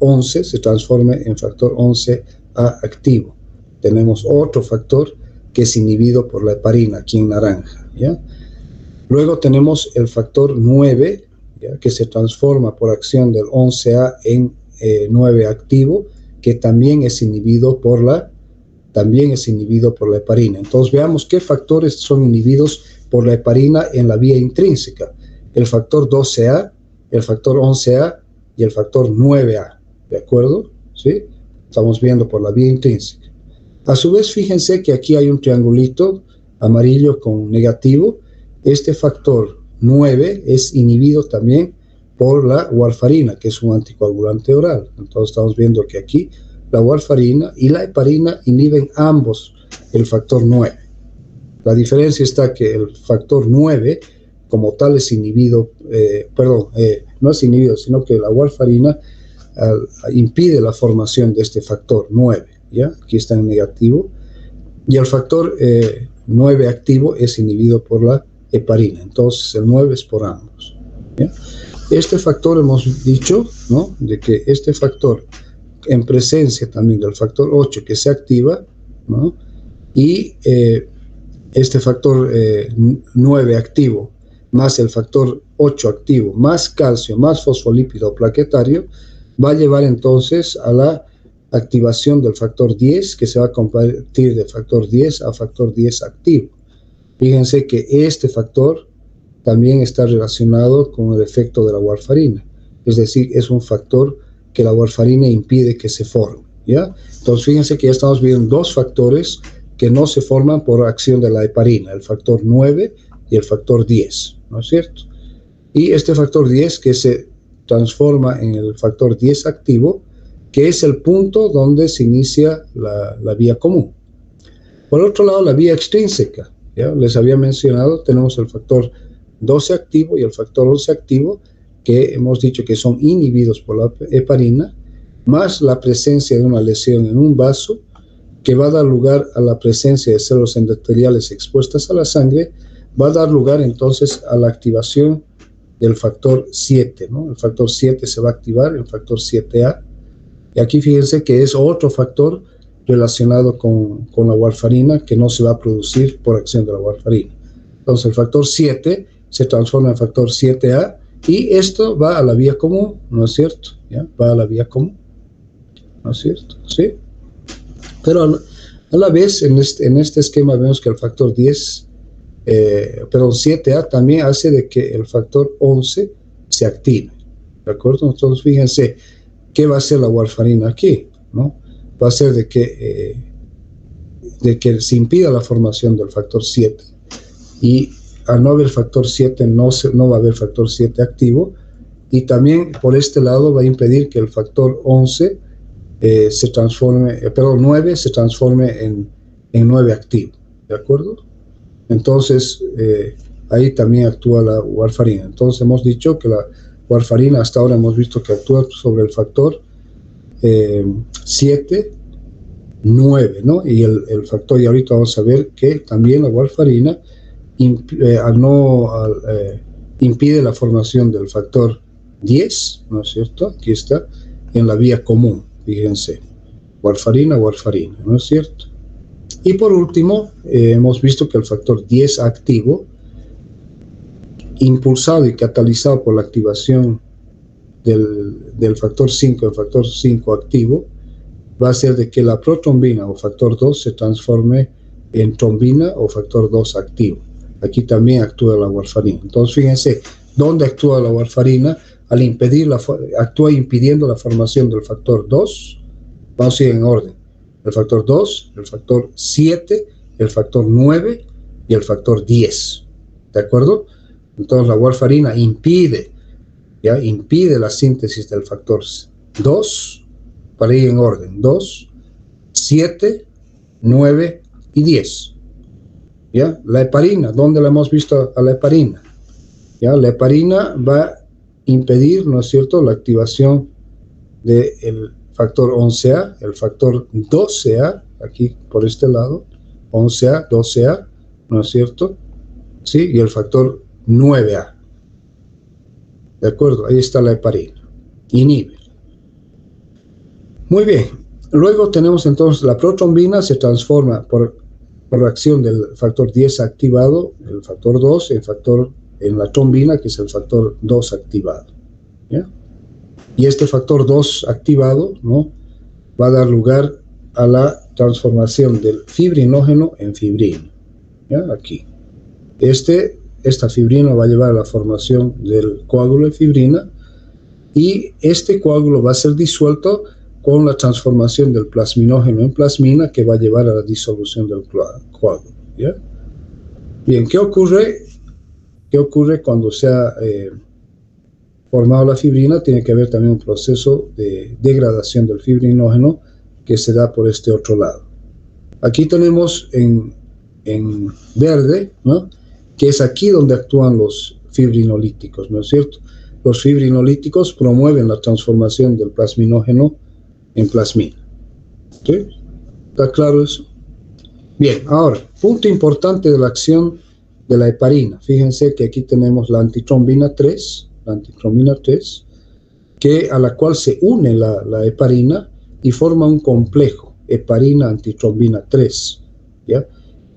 Speaker 1: 11 se transforme en factor 11A activo. Tenemos otro factor que es inhibido por la heparina, aquí en naranja, ¿ya? Luego tenemos el factor 9, ¿ya? Que se transforma por acción del 11A en 9 activo, que también es inhibido por la heparina. Entonces veamos qué factores son inhibidos por la heparina en la vía intrínseca. El factor 12A, el factor 11A y el factor 9A, ¿de acuerdo? ¿Sí? Estamos viendo por la vía intrínseca. A su vez, fíjense que aquí hay un triangulito amarillo con negativo. Este factor 9 es inhibido también por la warfarina, que es un anticoagulante oral. Entonces estamos viendo que aquí la warfarina y la heparina inhiben ambos el factor 9. La diferencia está que el factor 9 como tal es inhibido, no es inhibido, sino que la warfarina impide la formación de este factor 9, ¿ya? Aquí está en negativo. Y el factor 9 activo es inhibido por la heparina. Entonces el 9 es por ambos, ¿ya? Este factor hemos dicho, ¿no? De que este factor en presencia también del factor 8 que se activa, ¿no? Y este factor 9 activo más el factor 8 activo más calcio más fosfolípido plaquetario va a llevar entonces a la activación del factor 10, que se va a convertir de factor 10 a factor 10 activo. Fíjense que este factor también está relacionado con el efecto de la warfarina, es decir, es un factor que la warfarina impide que se forme, ¿ya? Entonces fíjense que ya estamos viendo dos factores que no se forman por acción de la heparina, el factor 9 y el factor 10, ¿no es cierto? Y este factor 10 que se transforma en el factor 10 activo, que es el punto donde se inicia la vía común. Por otro lado, la vía extrínseca, ¿ya? Les había mencionado, tenemos el factor 12 activo y el factor 11 activo, que hemos dicho que son inhibidos por la heparina, más la presencia de una lesión en un vaso, que va a dar lugar a la presencia de células endoteliales expuestas a la sangre, va a dar lugar entonces a la activación del factor 7, ¿no? El factor 7 se va a activar, el factor 7A, y aquí fíjense que es otro factor relacionado con la warfarina que no se va a producir por acción de la warfarina. Entonces el factor 7 se transforma en factor 7A y esto va a la vía común, ¿no es cierto? ¿Ya? Va a la vía común, ¿no es cierto? ¿Sí? Pero a la vez en este esquema vemos que el factor 7A también hace de que el factor 11 se active, ¿de acuerdo? Entonces fíjense, ¿qué va a hacer la warfarina aquí? ¿No? Va a ser de que se impida la formación del factor 7 y al no haber factor 7 no va a haber factor 7 activo, y también por este lado va a impedir que el factor 11 9 se transforme en 9 activo, ¿de acuerdo? Entonces ahí también actúa la warfarina. Entonces hemos dicho que la warfarina hasta ahora hemos visto que actúa sobre el factor 7, 9, ¿no? Y el factor, y ahorita vamos a ver que también la warfarina impide la formación del factor 10, ¿no es cierto? Aquí está, en la vía común, fíjense, warfarina, ¿no es cierto? Y por último, hemos visto que el factor 10 activo, impulsado y catalizado por la activación del factor 5, el factor 5 activo, va a hacer de que la protrombina o factor 2 se transforme en trombina o factor 2 activo. Aquí también actúa la warfarina. Entonces fíjense, ¿dónde actúa la warfarina? Actúa impidiendo la formación del factor 2, vamos a ir en orden, el factor 2, el factor 7, el factor 9 y el factor 10, ¿de acuerdo? Entonces la warfarina impide la síntesis del factor 2, para ir en orden, 2, 7, 9 y 10. ¿Ya? La heparina, ¿dónde la hemos visto a la heparina? ¿Ya? La heparina va a impedir, ¿no es cierto?, la activación del factor 11A, el factor 12A, aquí por este lado, 11A, 12A, ¿no es cierto? ¿Sí? Y el factor 9A. ¿De acuerdo? Ahí está la heparina. Inhibe. Muy bien. Luego tenemos entonces la protrombina, se transforma por reacción del factor 10 activado, el factor 2, en la trombina, que es el factor 2 activado. ¿Ya? Y este factor 2 activado, ¿no?, va a dar lugar a la transformación del fibrinógeno en fibrina. ¿Ya? Aquí. Esta fibrina va a llevar a la formación del coágulo de fibrina, y este coágulo va a ser disuelto con la transformación del plasminógeno en plasmina, que va a llevar a la disolución del coágulo. ¿Ya? Bien, ¿qué ocurre cuando se ha formado la fibrina? Tiene que haber también un proceso de degradación del fibrinógeno que se da por este otro lado. Aquí tenemos en verde, ¿no?, que es aquí donde actúan los fibrinolíticos, ¿no es cierto? Los fibrinolíticos promueven la transformación del plasminógeno en plasmina. ¿Sí? ¿Está claro eso? Bien, ahora, punto importante de la acción de la heparina. Fíjense que aquí tenemos la antitrombina 3, a la cual se une la heparina y forma un complejo, heparina-antitrombina 3. ¿Ya?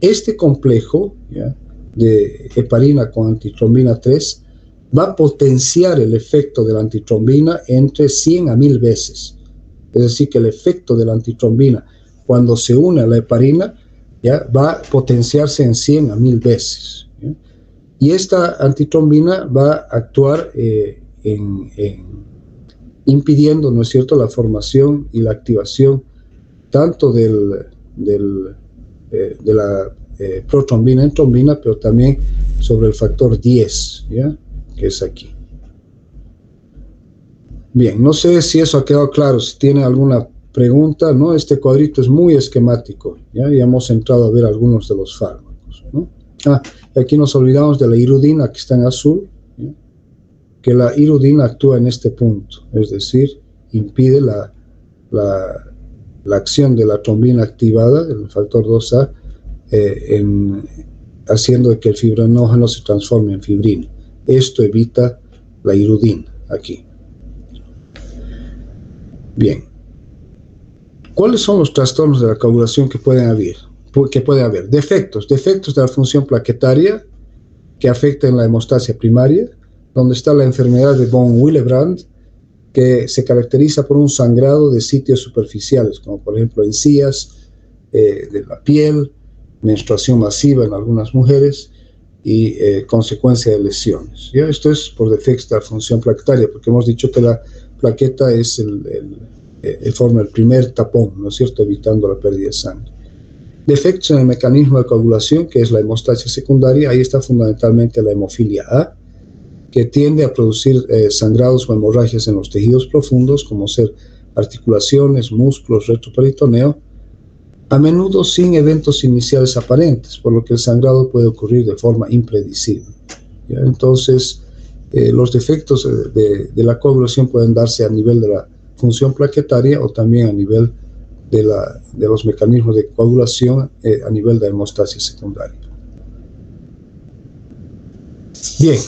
Speaker 1: Este complejo, ¿ya?, de heparina con antitrombina 3 va a potenciar el efecto de la antitrombina entre 100 a 1000 veces. Es decir, que el efecto de la antitrombina cuando se une a la heparina, ¿ya?, va a potenciarse en 100 a 1000 veces. ¿Ya? Y esta antitrombina va a actuar impidiendo, ¿no es cierto?, la formación y la activación tanto de la protrombina en trombina, pero también sobre el factor 10, ¿ya?, que es aquí. Bien, no sé si eso ha quedado claro, si tiene alguna pregunta, ¿no? Este cuadrito es muy esquemático, ¿ya? Y hemos entrado a ver algunos de los fármacos, ¿no? Aquí nos olvidamos de la irudina, que está en azul, ¿ya?, que la irudina actúa en este punto, es decir, impide la acción de la trombina activada, el factor 2A, haciendo que el fibrinógeno se transforme en fibrina. Esto evita la irudina aquí. Bien. ¿Cuáles son los trastornos de la coagulación que puede haber? Defectos de la función plaquetaria que afectan la hemostasia primaria, donde está la enfermedad de von Willebrand, que se caracteriza por un sangrado de sitios superficiales, como por ejemplo encías, de la piel, menstruación masiva en algunas mujeres y consecuencia de lesiones. ¿Ya? Esto es por defectos de la función plaquetaria, porque hemos dicho que la plaqueta es forma el primer tapón, ¿no es cierto?, evitando la pérdida de sangre. Defectos en el mecanismo de coagulación, que es la hemostasia secundaria. Ahí está fundamentalmente la hemofilia A, que tiende a producir sangrados o hemorragias en los tejidos profundos, como ser articulaciones, músculos, retroperitoneo, a menudo sin eventos iniciales aparentes, por lo que el sangrado puede ocurrir de forma impredecible. ¿Ya? Entonces, los defectos de la coagulación pueden darse a nivel de la función plaquetaria o también a nivel de los mecanismos de coagulación a nivel de hemostasia secundaria. Bien,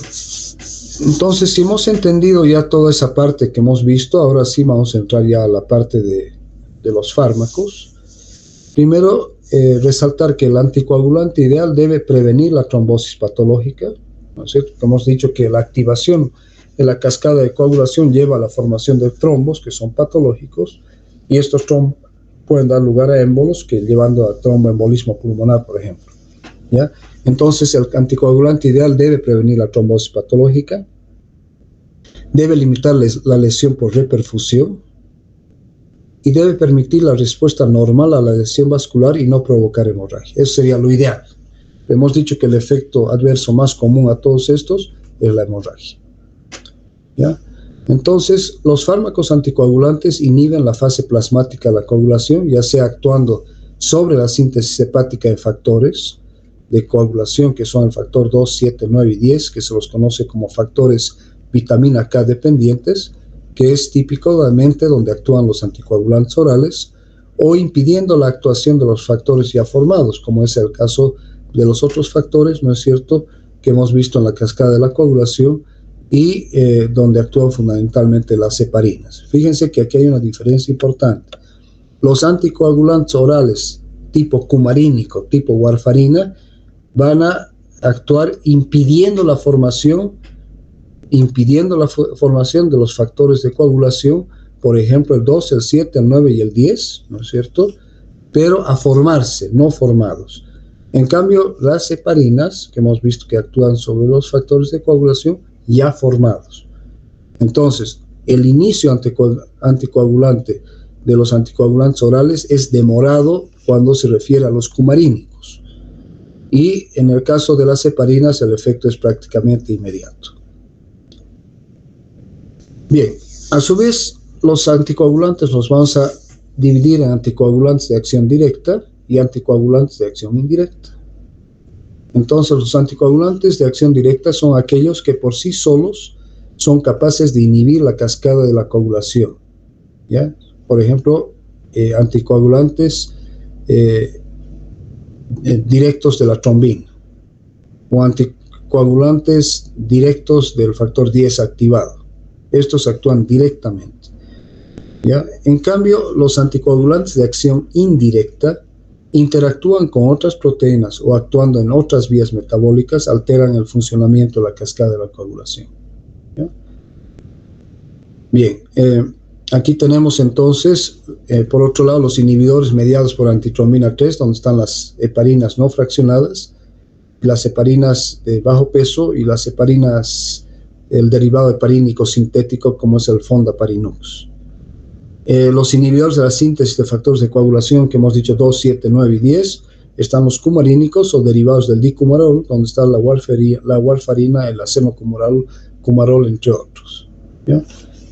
Speaker 1: entonces si hemos entendido ya toda esa parte que hemos visto, ahora sí vamos a entrar ya a la parte de los fármacos. Primero, resaltar que el anticoagulante ideal debe prevenir la trombosis patológica, ¿no es cierto? Hemos dicho que la activación de la cascada de coagulación lleva a la formación de trombos que son patológicos, y estos trombos pueden dar lugar a émbolos, que llevando a tromboembolismo pulmonar, por ejemplo. ¿Ya? Entonces, el anticoagulante ideal debe prevenir la trombosis patológica, debe limitar la lesión por reperfusión y debe permitir la respuesta normal a la lesión vascular y no provocar hemorragia. Eso sería lo ideal. Hemos dicho que el efecto adverso más común a todos estos es la hemorragia. ¿Ya? Entonces, los fármacos anticoagulantes inhiben la fase plasmática de la coagulación, ya sea actuando sobre la síntesis hepática de factores, de coagulación, que son el factor 2, 7, 9 y 10, que se los conoce como factores vitamina K dependientes, que es típicamente donde actúan los anticoagulantes orales, o impidiendo la actuación de los factores ya formados, como es el caso de los otros factores, ¿no es cierto?, que hemos visto en la cascada de la coagulación, y donde actúan fundamentalmente las heparinas. Fíjense que aquí hay una diferencia importante. Los anticoagulantes orales tipo cumarínico, tipo warfarina, van a actuar impidiendo la formación de los factores de coagulación, por ejemplo el 2, el 7, el 9 y el 10, ¿no es cierto?, pero a formarse, no formados. En cambio, las heparinas, que hemos visto que actúan sobre los factores de coagulación ya formados. Entonces, el inicio anticoagulante de los anticoagulantes orales es demorado cuando se refiere a los cumarínicos. Y en el caso de las heparinas, el efecto es prácticamente inmediato. Bien, a su vez, los anticoagulantes los vamos a dividir en anticoagulantes de acción directa y anticoagulantes de acción indirecta. Entonces, los anticoagulantes de acción directa son aquellos que por sí solos son capaces de inhibir la cascada de la coagulación, ¿ya? Por ejemplo, anticoagulantes directos de la trombina o anticoagulantes directos del factor 10 activado. Estos actúan directamente, ¿ya? En cambio, los anticoagulantes de acción indirecta interactúan con otras proteínas o actuando en otras vías metabólicas, alteran el funcionamiento de la cascada de la coagulación, ¿ya? Bien, aquí tenemos entonces, por otro lado, los inhibidores mediados por antitrombina 3, donde están las heparinas no fraccionadas, las heparinas de bajo peso y las heparinas, el derivado heparínico sintético, como es el fondaparinux. Los inhibidores de la síntesis de factores de coagulación, que hemos dicho 2, 7, 9 y 10, están los cumarínicos o derivados del dicumarol, donde está la warfarina, el acenocumarol, entre otros, ¿ya?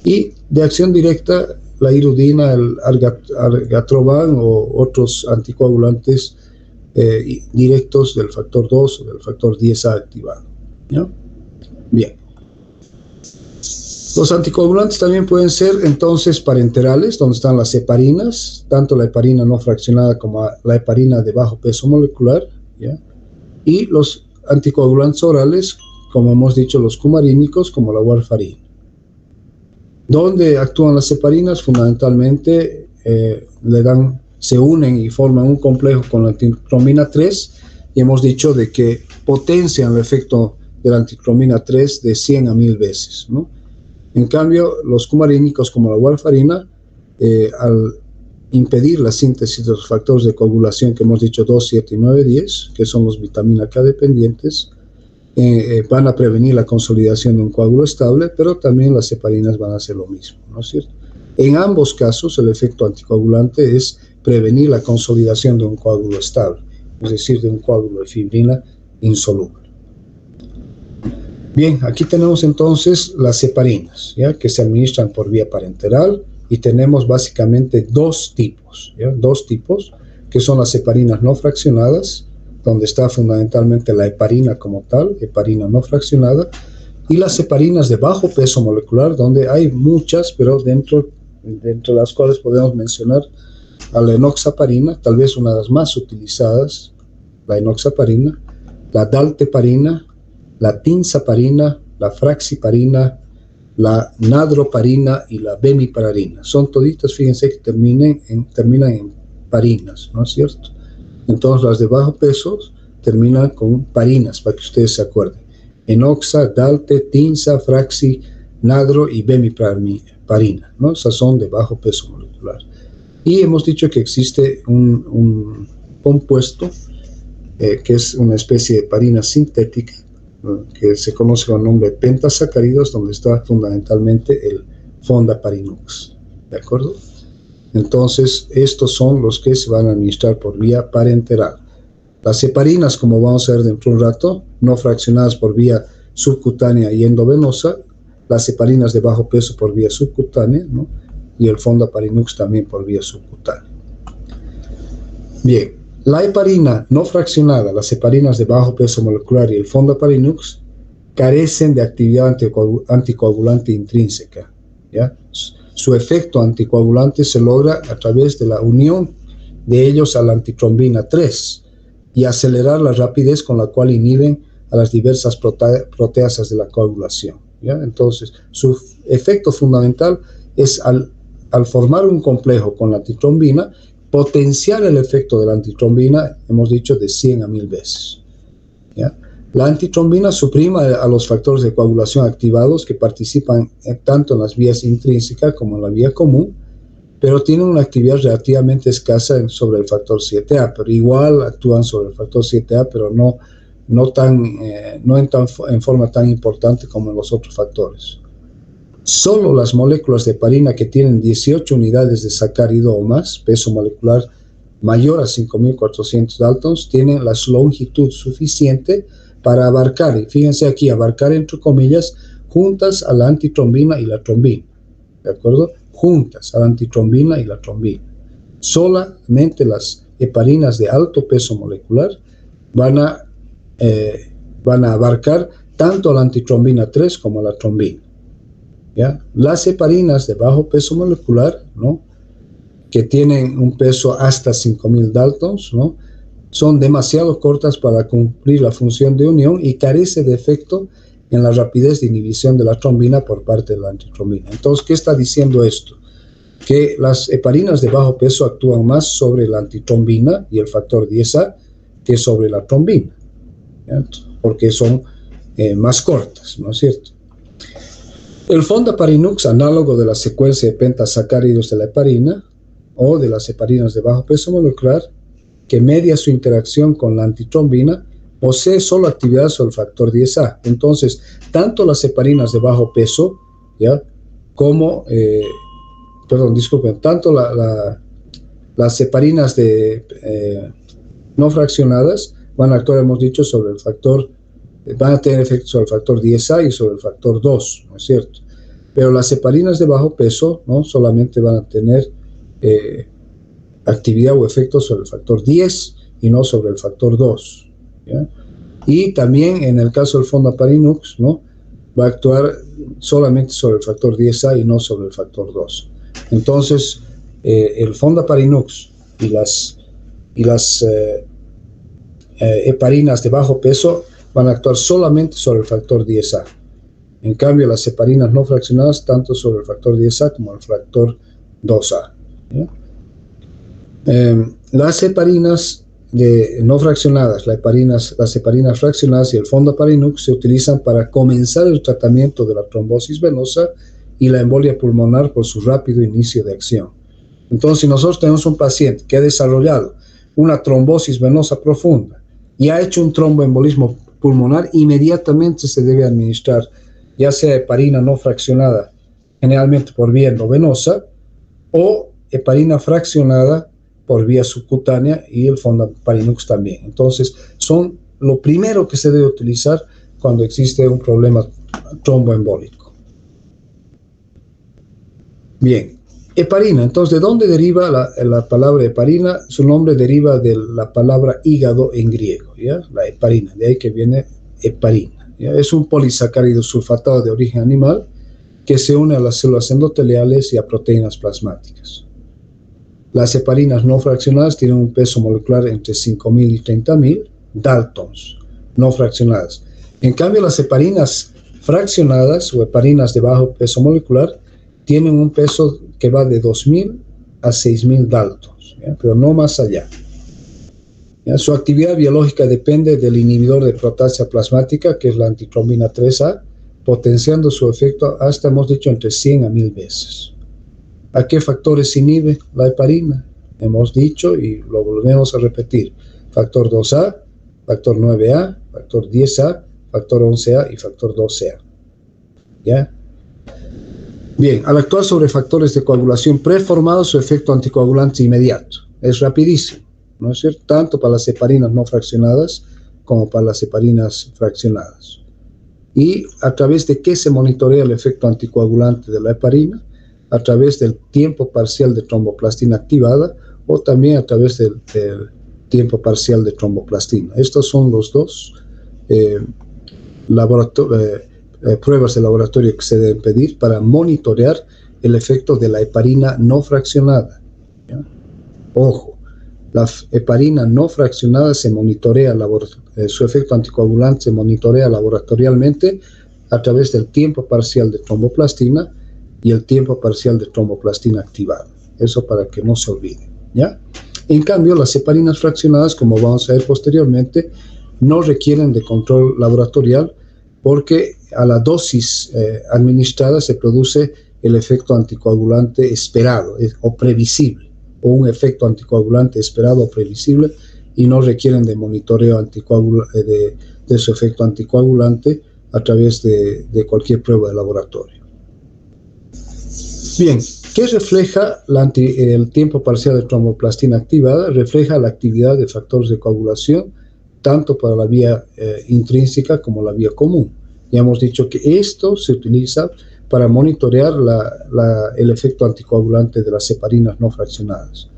Speaker 1: Y de acción directa, la irudina, el argatroban o otros anticoagulantes directos del factor 2 o del factor 10A activado, ¿ya? Bien. Los anticoagulantes también pueden ser entonces parenterales, donde están las heparinas, tanto la heparina no fraccionada como la heparina de bajo peso molecular, ¿ya? Y los anticoagulantes orales, como hemos dicho, los cumarínicos, como la warfarina. ¿Dónde actúan las heparinas? Fundamentalmente se unen y forman un complejo con la antitrombina 3, y hemos dicho de que potencian el efecto de la antitrombina 3 de 100 a 1000 veces, ¿no? En cambio, los cumarínicos, como la warfarina, al impedir la síntesis de los factores de coagulación que hemos dicho 2, 7 y 9, 10, que son los vitamina K dependientes, van a prevenir la consolidación de un coágulo estable, pero también las heparinas van a hacer lo mismo, ¿no es cierto? En ambos casos, el efecto anticoagulante es prevenir la consolidación de un coágulo estable, es decir, de un coágulo de fibrina insoluble. Bien, aquí tenemos entonces las heparinas, ¿ya?, que se administran por vía parenteral, y tenemos básicamente dos tipos, ¿ya? Dos tipos, que son las heparinas no fraccionadas, donde está fundamentalmente la heparina como tal, heparina no fraccionada, y las heparinas de bajo peso molecular, donde hay muchas, pero dentro de las cuales podemos mencionar a la enoxaparina, tal vez una de las más utilizadas, la enoxaparina, la dalteparina, la tinzaparina, la fraxiparina, la nadroparina y la bemiparina. Son toditas, fíjense, que terminan en parinas, ¿no es cierto? Entonces las de bajo peso terminan con parinas, para que ustedes se acuerden. Enoxa, dalte, tinza, fraxi, nadro y bemiparina, ¿no? Esas son de bajo peso molecular. Y hemos dicho que existe un compuesto que es una especie de heparina sintética, que se conoce con el nombre de pentasacáridos, donde está fundamentalmente el fondaparinux, ¿de acuerdo? Entonces, estos son los que se van a administrar por vía parenteral. Las heparinas, como vamos a ver dentro de un rato, no fraccionadas por vía subcutánea y endovenosa, las heparinas de bajo peso por vía subcutánea, ¿no?, y el fondaparinux también por vía subcutánea. Bien, La heparina no fraccionada, las heparinas de bajo peso molecular y el fondaparinux, carecen de actividad anticoagulante intrínseca, ¿ya? Su efecto anticoagulante se logra a través de la unión de ellos a la antitrombina 3 y acelerar la rapidez con la cual inhiben a las diversas proteasas de la coagulación, ¿ya? Entonces, su efecto fundamental es al formar un complejo con la antitrombina, potenciar el efecto de la antitrombina, hemos dicho, de 100 a 1000 veces, ¿ya? La antitrombina suprime a los factores de coagulación activados que participan tanto en las vías intrínsecas como en la vía común, pero tienen una actividad relativamente escasa sobre el factor 7A, pero igual actúan sobre el factor 7A, pero no en forma tan importante como en los otros factores. Solo las moléculas de heparina que tienen 18 unidades de sacárido o más, peso molecular mayor a 5400 daltons, tienen la longitud suficiente para abarcar, y fíjense aquí, abarcar entre comillas, juntas a la antitrombina y la trombina, ¿de acuerdo? Juntas a la antitrombina y la trombina. Solamente las heparinas de alto peso molecular van a abarcar tanto a la antitrombina 3 como a la trombina, ¿ya? Las heparinas de bajo peso molecular, ¿no?, que tienen un peso hasta 5000 daltons, ¿no?, son demasiado cortas para cumplir la función de unión y carece de efecto en la rapidez de inhibición de la trombina por parte de la antitrombina. Entonces, ¿qué está diciendo esto? Que las heparinas de bajo peso actúan más sobre la antitrombina y el factor 10A que sobre la trombina, ¿ya?, porque son más cortas, ¿no es cierto? El fondaparinux, análogo de la secuencia de pentasacáridos de la heparina o de las heparinas de bajo peso molecular, que media su interacción con la antitrombina, posee solo actividad sobre el factor 10A. Entonces, tanto las heparinas de bajo peso, ¿ya?, como, tanto las heparinas no fraccionadas van a actuar, hemos dicho, sobre el factor, van a tener efecto sobre el factor 10A y sobre el factor 2, ¿no es cierto? Pero las heparinas de bajo peso, ¿no?, solamente van a tener actividad o efecto sobre el factor 10 y no sobre el factor 2, ¿ya? Y también en el caso del fondaparinux, ¿no?, va a actuar solamente sobre el factor 10A y no sobre el factor 2. Entonces, el fondaparinux y las heparinas de bajo peso van a actuar solamente sobre el factor 10A. En cambio, las heparinas no fraccionadas, tanto sobre el factor 10A como el factor 2A, ¿ya? Las heparinas no fraccionadas, las heparinas fraccionadas y el fondaparinux se utilizan para comenzar el tratamiento de la trombosis venosa y la embolia pulmonar por su rápido inicio de acción. Entonces, si nosotros tenemos un paciente que ha desarrollado una trombosis venosa profunda y ha hecho un tromboembolismo pulmonar, inmediatamente se debe administrar ya sea heparina no fraccionada, generalmente por vía endovenosa, o heparina fraccionada por vía subcutánea y el fondaparinux también. Entonces, son lo primero que se debe utilizar cuando existe un problema tromboembólico. Bien, heparina. Entonces, ¿de dónde deriva la palabra heparina? Su nombre deriva de la palabra hígado en griego, ¿ya? La heparina, de ahí que viene heparina, ¿ya? Es un polisacárido sulfatado de origen animal que se une a las células endoteliales y a proteínas plasmáticas. Las heparinas no fraccionadas tienen un peso molecular entre 5000 y 30000 daltons, no fraccionadas. En cambio, las heparinas fraccionadas o heparinas de bajo peso molecular tienen un peso que va de 2000 a 6000 daltons, ¿ya?, pero no más allá, ¿ya? Su actividad biológica depende del inhibidor de proteasa plasmática, que es la antitrombina 3A, potenciando su efecto hasta, hemos dicho, entre 100 a 1000 veces. ¿A qué factores inhibe la heparina? Hemos dicho y lo volvemos a repetir: factor 2A, factor 9A, factor 10A, factor 11A y factor 12A, ¿ya? Bien, al actuar sobre factores de coagulación preformados, su efecto anticoagulante inmediato es rapidísimo, ¿no es cierto?, tanto para las heparinas no fraccionadas como para las heparinas fraccionadas. ¿Y a través de qué se monitorea el efecto anticoagulante de la heparina? A través del tiempo parcial de tromboplastina activada o también a través del tiempo parcial de tromboplastina. Estos son los dos pruebas de laboratorio que se deben pedir para monitorear el efecto de la heparina no fraccionada. ¿Ya? Ojo, la heparina no fraccionada se monitorea, su efecto anticoagulante se monitorea laboratorialmente a través del tiempo parcial de tromboplastina y el tiempo parcial de tromboplastina activada. Eso para que no se olvide, ¿ya? En cambio, las heparinas fraccionadas, como vamos a ver posteriormente, no requieren de control laboratorial porque a la dosis administrada se produce el efecto anticoagulante esperado o previsible, o un efecto anticoagulante esperado o previsible, y no requieren de monitoreo de su efecto anticoagulante a través de cualquier prueba de laboratorio. Bien, ¿qué refleja el tiempo parcial de tromboplastina activada? Refleja la actividad de factores de coagulación, tanto para la vía intrínseca como la vía común. Ya hemos dicho que esto se utiliza para monitorear el efecto anticoagulante de las heparinas no fraccionadas.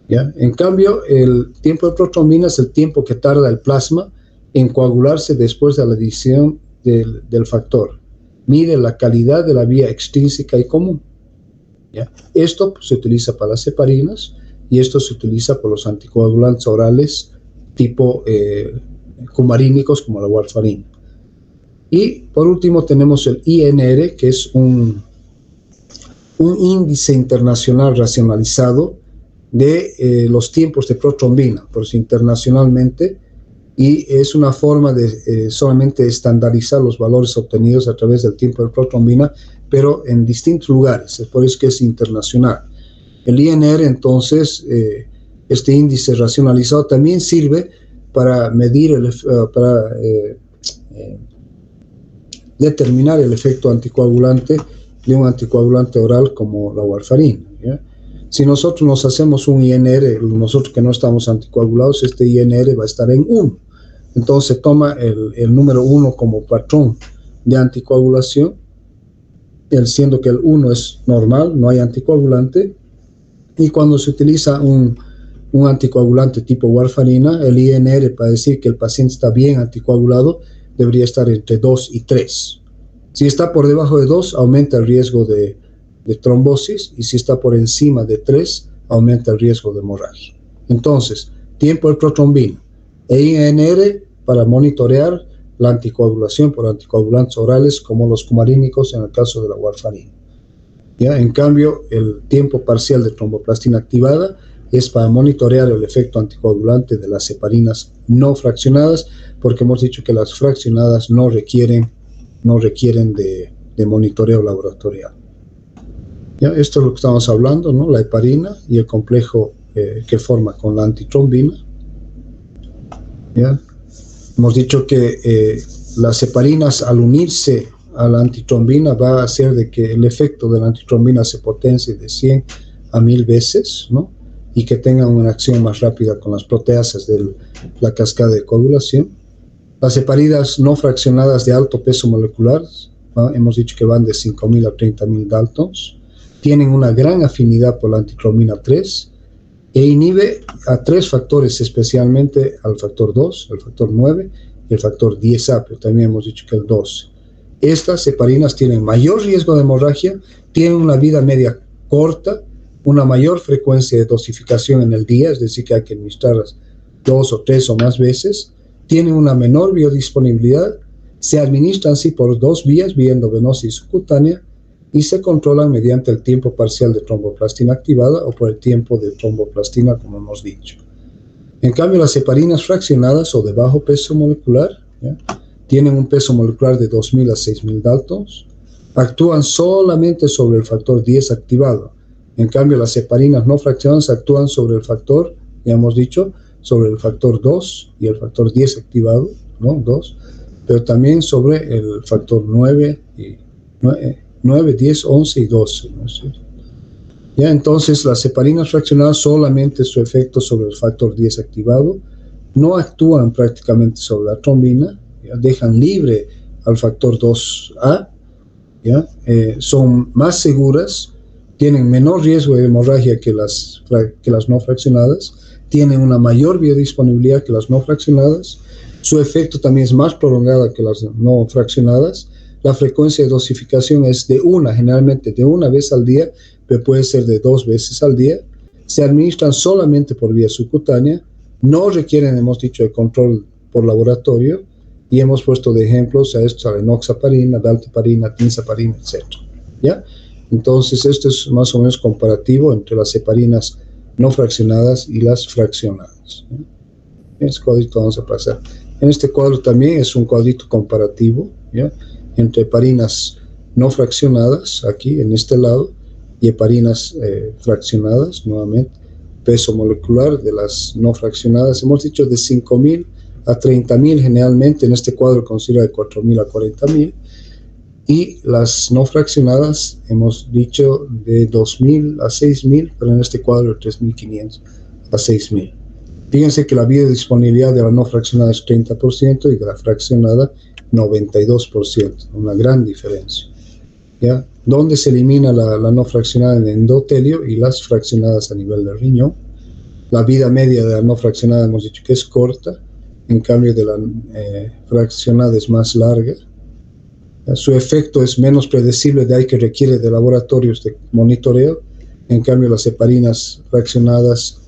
Speaker 1: ¿Ya? En cambio, el tiempo de protrombina es el tiempo que tarda el plasma en coagularse después de la adición del factor. Mide la calidad de la vía extrínseca y común. ¿Ya? Esto se utiliza para las heparinas y esto se utiliza por los anticoagulantes orales tipo cumarínicos como la warfarina. Y por último tenemos el INR, que es un índice internacional racionalizado de los tiempos de protrombina, por eso internacionalmente, y es una forma de solamente estandarizar los valores obtenidos a través del tiempo de protrombina, pero en distintos lugares, es por eso que es internacional. El INR, entonces, este índice racionalizado también sirve para medir, determinar el efecto anticoagulante de un anticoagulante oral como la warfarina, ¿ya? Si nosotros nos hacemos un INR, nosotros que no estamos anticoagulados, este INR va a estar en 1. Entonces toma el número 1 como patrón de anticoagulación, siendo que el 1 es normal, no hay anticoagulante, y cuando se utiliza un anticoagulante tipo warfarina, el INR para decir que el paciente está bien anticoagulado debería estar entre 2 y 3. Si está por debajo de 2, aumenta el riesgo de trombosis, y si está por encima de 3, aumenta el riesgo de hemorragia. Entonces, tiempo de protrombina e INR para monitorear la anticoagulación por anticoagulantes orales como los cumarínicos en el caso de la warfarina. ¿Ya? En cambio, el tiempo parcial de tromboplastina activada es para monitorear el efecto anticoagulante de las heparinas no fraccionadas, porque hemos dicho que las fraccionadas no requieren de monitoreo laboratorial. ¿Ya? Esto es lo que estamos hablando, ¿no? La heparina y el complejo que forma con la antitrombina. ¿Ya? Hemos dicho que las heparinas, al unirse a la antitrombina, va a hacer de que el efecto de la antitrombina se potencie de 100 a 1000 veces, ¿no? Y que tengan una acción más rápida con las proteasas de la cascada de coagulación. Las heparinas no fraccionadas de alto peso molecular, ¿no? Hemos dicho que van de 5000 a 30000 Daltons, tienen una gran afinidad por la antitrombina 3 e inhibe a 3 factores, especialmente al factor 2, el factor 9 y el factor 10A, pero también hemos dicho que el 12. Estas heparinas tienen mayor riesgo de hemorragia, tienen una vida media corta, una mayor frecuencia de dosificación en el día, es decir, que hay que administrarlas 2 o 3 o más veces, tienen una menor biodisponibilidad, se administran así por 2 vías, vía endovenosa y subcutánea, y se controlan mediante el tiempo parcial de tromboplastina activada o por el tiempo de tromboplastina, como hemos dicho. En cambio, las heparinas fraccionadas o de bajo peso molecular, ¿ya? Tienen un peso molecular de 2000 a 6000 Daltons, actúan solamente sobre el factor 10 activado. En cambio, las heparinas no fraccionadas actúan sobre el factor, ya hemos dicho, sobre el factor 2 y el factor 10 activado, ¿no? 2, pero también sobre el factor 9, 10, 11 y 12, ¿no? Ya, entonces, las heparinas fraccionadas solamente su efecto sobre el factor 10 activado, no actúan prácticamente sobre la trombina, ¿ya? Dejan libre al factor 2A, ¿ya? Son más seguras, tienen menor riesgo de hemorragia que las no fraccionadas, tienen una mayor biodisponibilidad que las no fraccionadas, su efecto también es más prolongado que las no fraccionadas, la frecuencia de dosificación es generalmente de una vez al día, pero puede ser de 2 veces al día, se administran solamente por vía subcutánea, no requieren, hemos dicho, de control por laboratorio, y hemos puesto de ejemplos a esto, a la enoxaparina, dalteparina, tinzaparina, etc. ¿Ya? Entonces, esto es más o menos comparativo entre las heparinas no fraccionadas y las fraccionadas. En este cuadrito vamos a pasar. En este cuadro también es un cuadrito comparativo, ¿ya? Entre heparinas no fraccionadas, aquí en este lado, y heparinas fraccionadas, nuevamente, peso molecular de las no fraccionadas, hemos dicho de 5.000 a 30.000 generalmente, en este cuadro considera de 4.000 a 40.000, y las no fraccionadas hemos dicho de 2.000 a 6.000, pero en este cuadro de 3.500 a 6.000. Fíjense que la biodisponibilidad de la no fraccionada es 30% y de la fraccionada 92%, una gran diferencia. ¿Ya? Donde se elimina la no fraccionada en endotelio y las fraccionadas a nivel del riñón. La vida media de la no fraccionada hemos dicho que es corta, en cambio de la fraccionada es más larga. Su efecto es menos predecible, de ahí que requiere de laboratorios de monitoreo. En cambio, las heparinas fraccionadas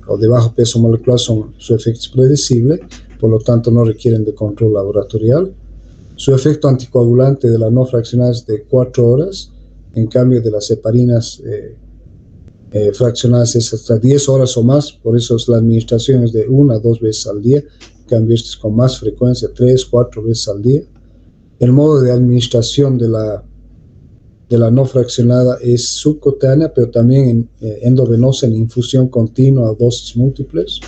Speaker 1: o de bajo peso molecular su efecto es predecible, por lo tanto no requieren de control laboratorial. Su efecto anticoagulante de la no fraccionada es de 4 horas, en cambio de las heparinas fraccionadas es hasta 10 horas o más, por eso la administración es de 1 a 2 veces al día, en cambio esto es con más frecuencia, 3, 4 veces al día. El modo de administración de la no fraccionada es subcutánea, pero también endovenosa en infusión continua a dosis múltiples.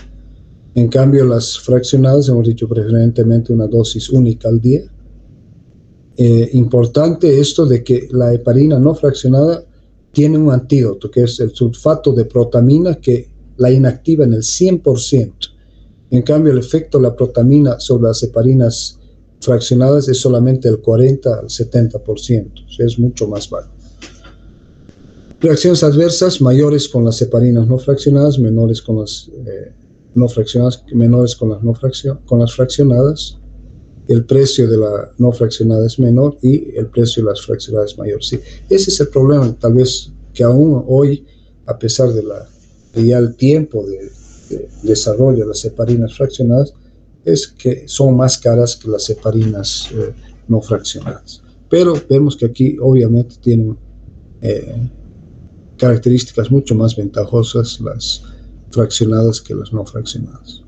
Speaker 1: En cambio, las fraccionadas, hemos dicho preferentemente una dosis única al día. Importante esto de que la heparina no fraccionada tiene un antídoto, que es el sulfato de protamina, que la inactiva en el 100%. En cambio, el efecto de la protamina sobre las heparinas fraccionadas es solamente el 40 al 70%, o sea, es mucho más bajo. Reacciones adversas mayores con las heparinas no fraccionadas, menores con las no fraccionadas, menores con las fraccionadas. El precio de la no fraccionada es menor y el precio de las fraccionadas es mayor. Sí, ese es el problema, tal vez que aún hoy, a pesar de ya el tiempo de desarrollo de las heparinas fraccionadas, es que son más caras que las heparinas no fraccionadas. Pero vemos que aquí obviamente tienen características mucho más ventajosas las fraccionadas que las no fraccionadas.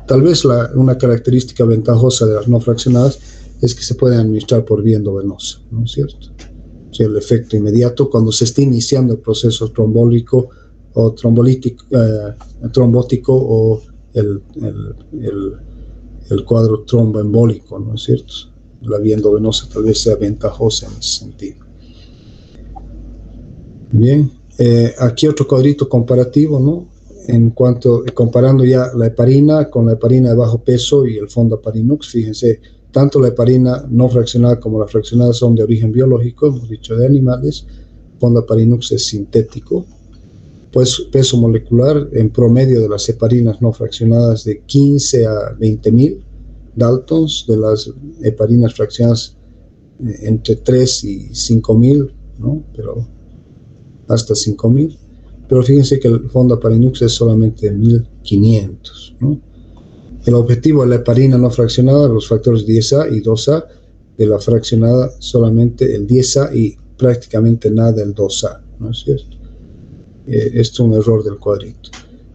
Speaker 1: Tal vez una característica ventajosa de las no fraccionadas es que se pueden administrar por vía endovenosa, ¿no es cierto? O sea, el efecto inmediato cuando se está iniciando el proceso trombólico o trombótico o el cuadro tromboembólico, ¿no es cierto? La vía endovenosa tal vez sea ventajosa en ese sentido. Bien, aquí otro cuadrito comparativo, ¿no? En cuanto, comparando ya la heparina con la heparina de bajo peso y el Fondaparinux, fíjense, tanto la heparina no fraccionada como la fraccionada son de origen biológico, hemos dicho de animales, Fondaparinux es sintético, pues peso molecular en promedio de las heparinas no fraccionadas de 15 a 20.000 Daltons, de las heparinas fraccionadas entre 3 y 5.000, ¿no? Pero hasta 5.000. Pero fíjense que el Fondaparinux es solamente 1.500, ¿no? El objetivo de la heparina no fraccionada, los factores 10A y 2A, de la fraccionada solamente el 10A y prácticamente nada el 2A, ¿no es cierto? Esto es un error del cuadrito.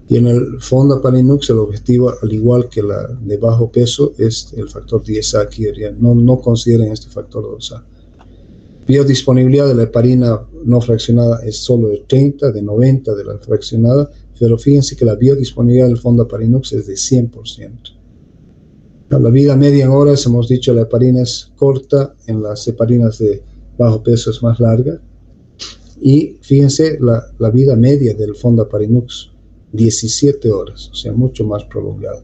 Speaker 1: Y en el Fondaparinux el objetivo, al igual que la de bajo peso, es el factor 10A. Aquí no consideren este factor 2A. Biodisponibilidad de la heparina no fraccionada es solo de 30, de 90 de la fraccionada, pero fíjense que la biodisponibilidad del Fondaparinux es de 100%. La vida media en horas, hemos dicho, la heparina es corta, en las heparinas de bajo peso es más larga. Y fíjense la vida media del Fondaparinux, 17 horas, o sea, mucho más prolongada.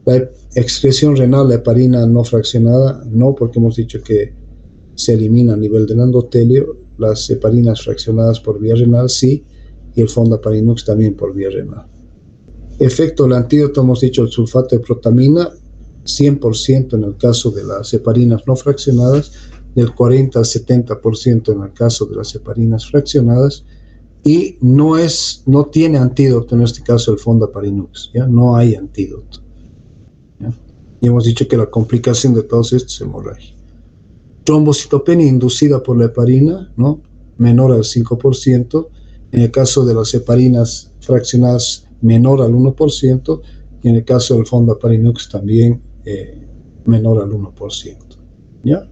Speaker 1: La excreción renal, la heparina no fraccionada, no, porque hemos dicho que se elimina a nivel del endotelio. las heparinas fraccionadas por vía renal, sí, y el fondaparinux también por vía renal. Efecto del antídoto, hemos dicho, el sulfato de protamina, 100% en el caso de las heparinas no fraccionadas, del 40 al 70% en el caso de las heparinas fraccionadas, y no tiene antídoto en este caso el fondaparinux, ¿ya? No hay antídoto, ¿ya? Y hemos dicho que la complicación de todos estos es hemorragia. Trombocitopenia inducida por la heparina, ¿no? Menor al 5%, en el caso de las heparinas fraccionadas menor al 1%, y en el caso del fondaparinux también menor al 1%, ¿ya?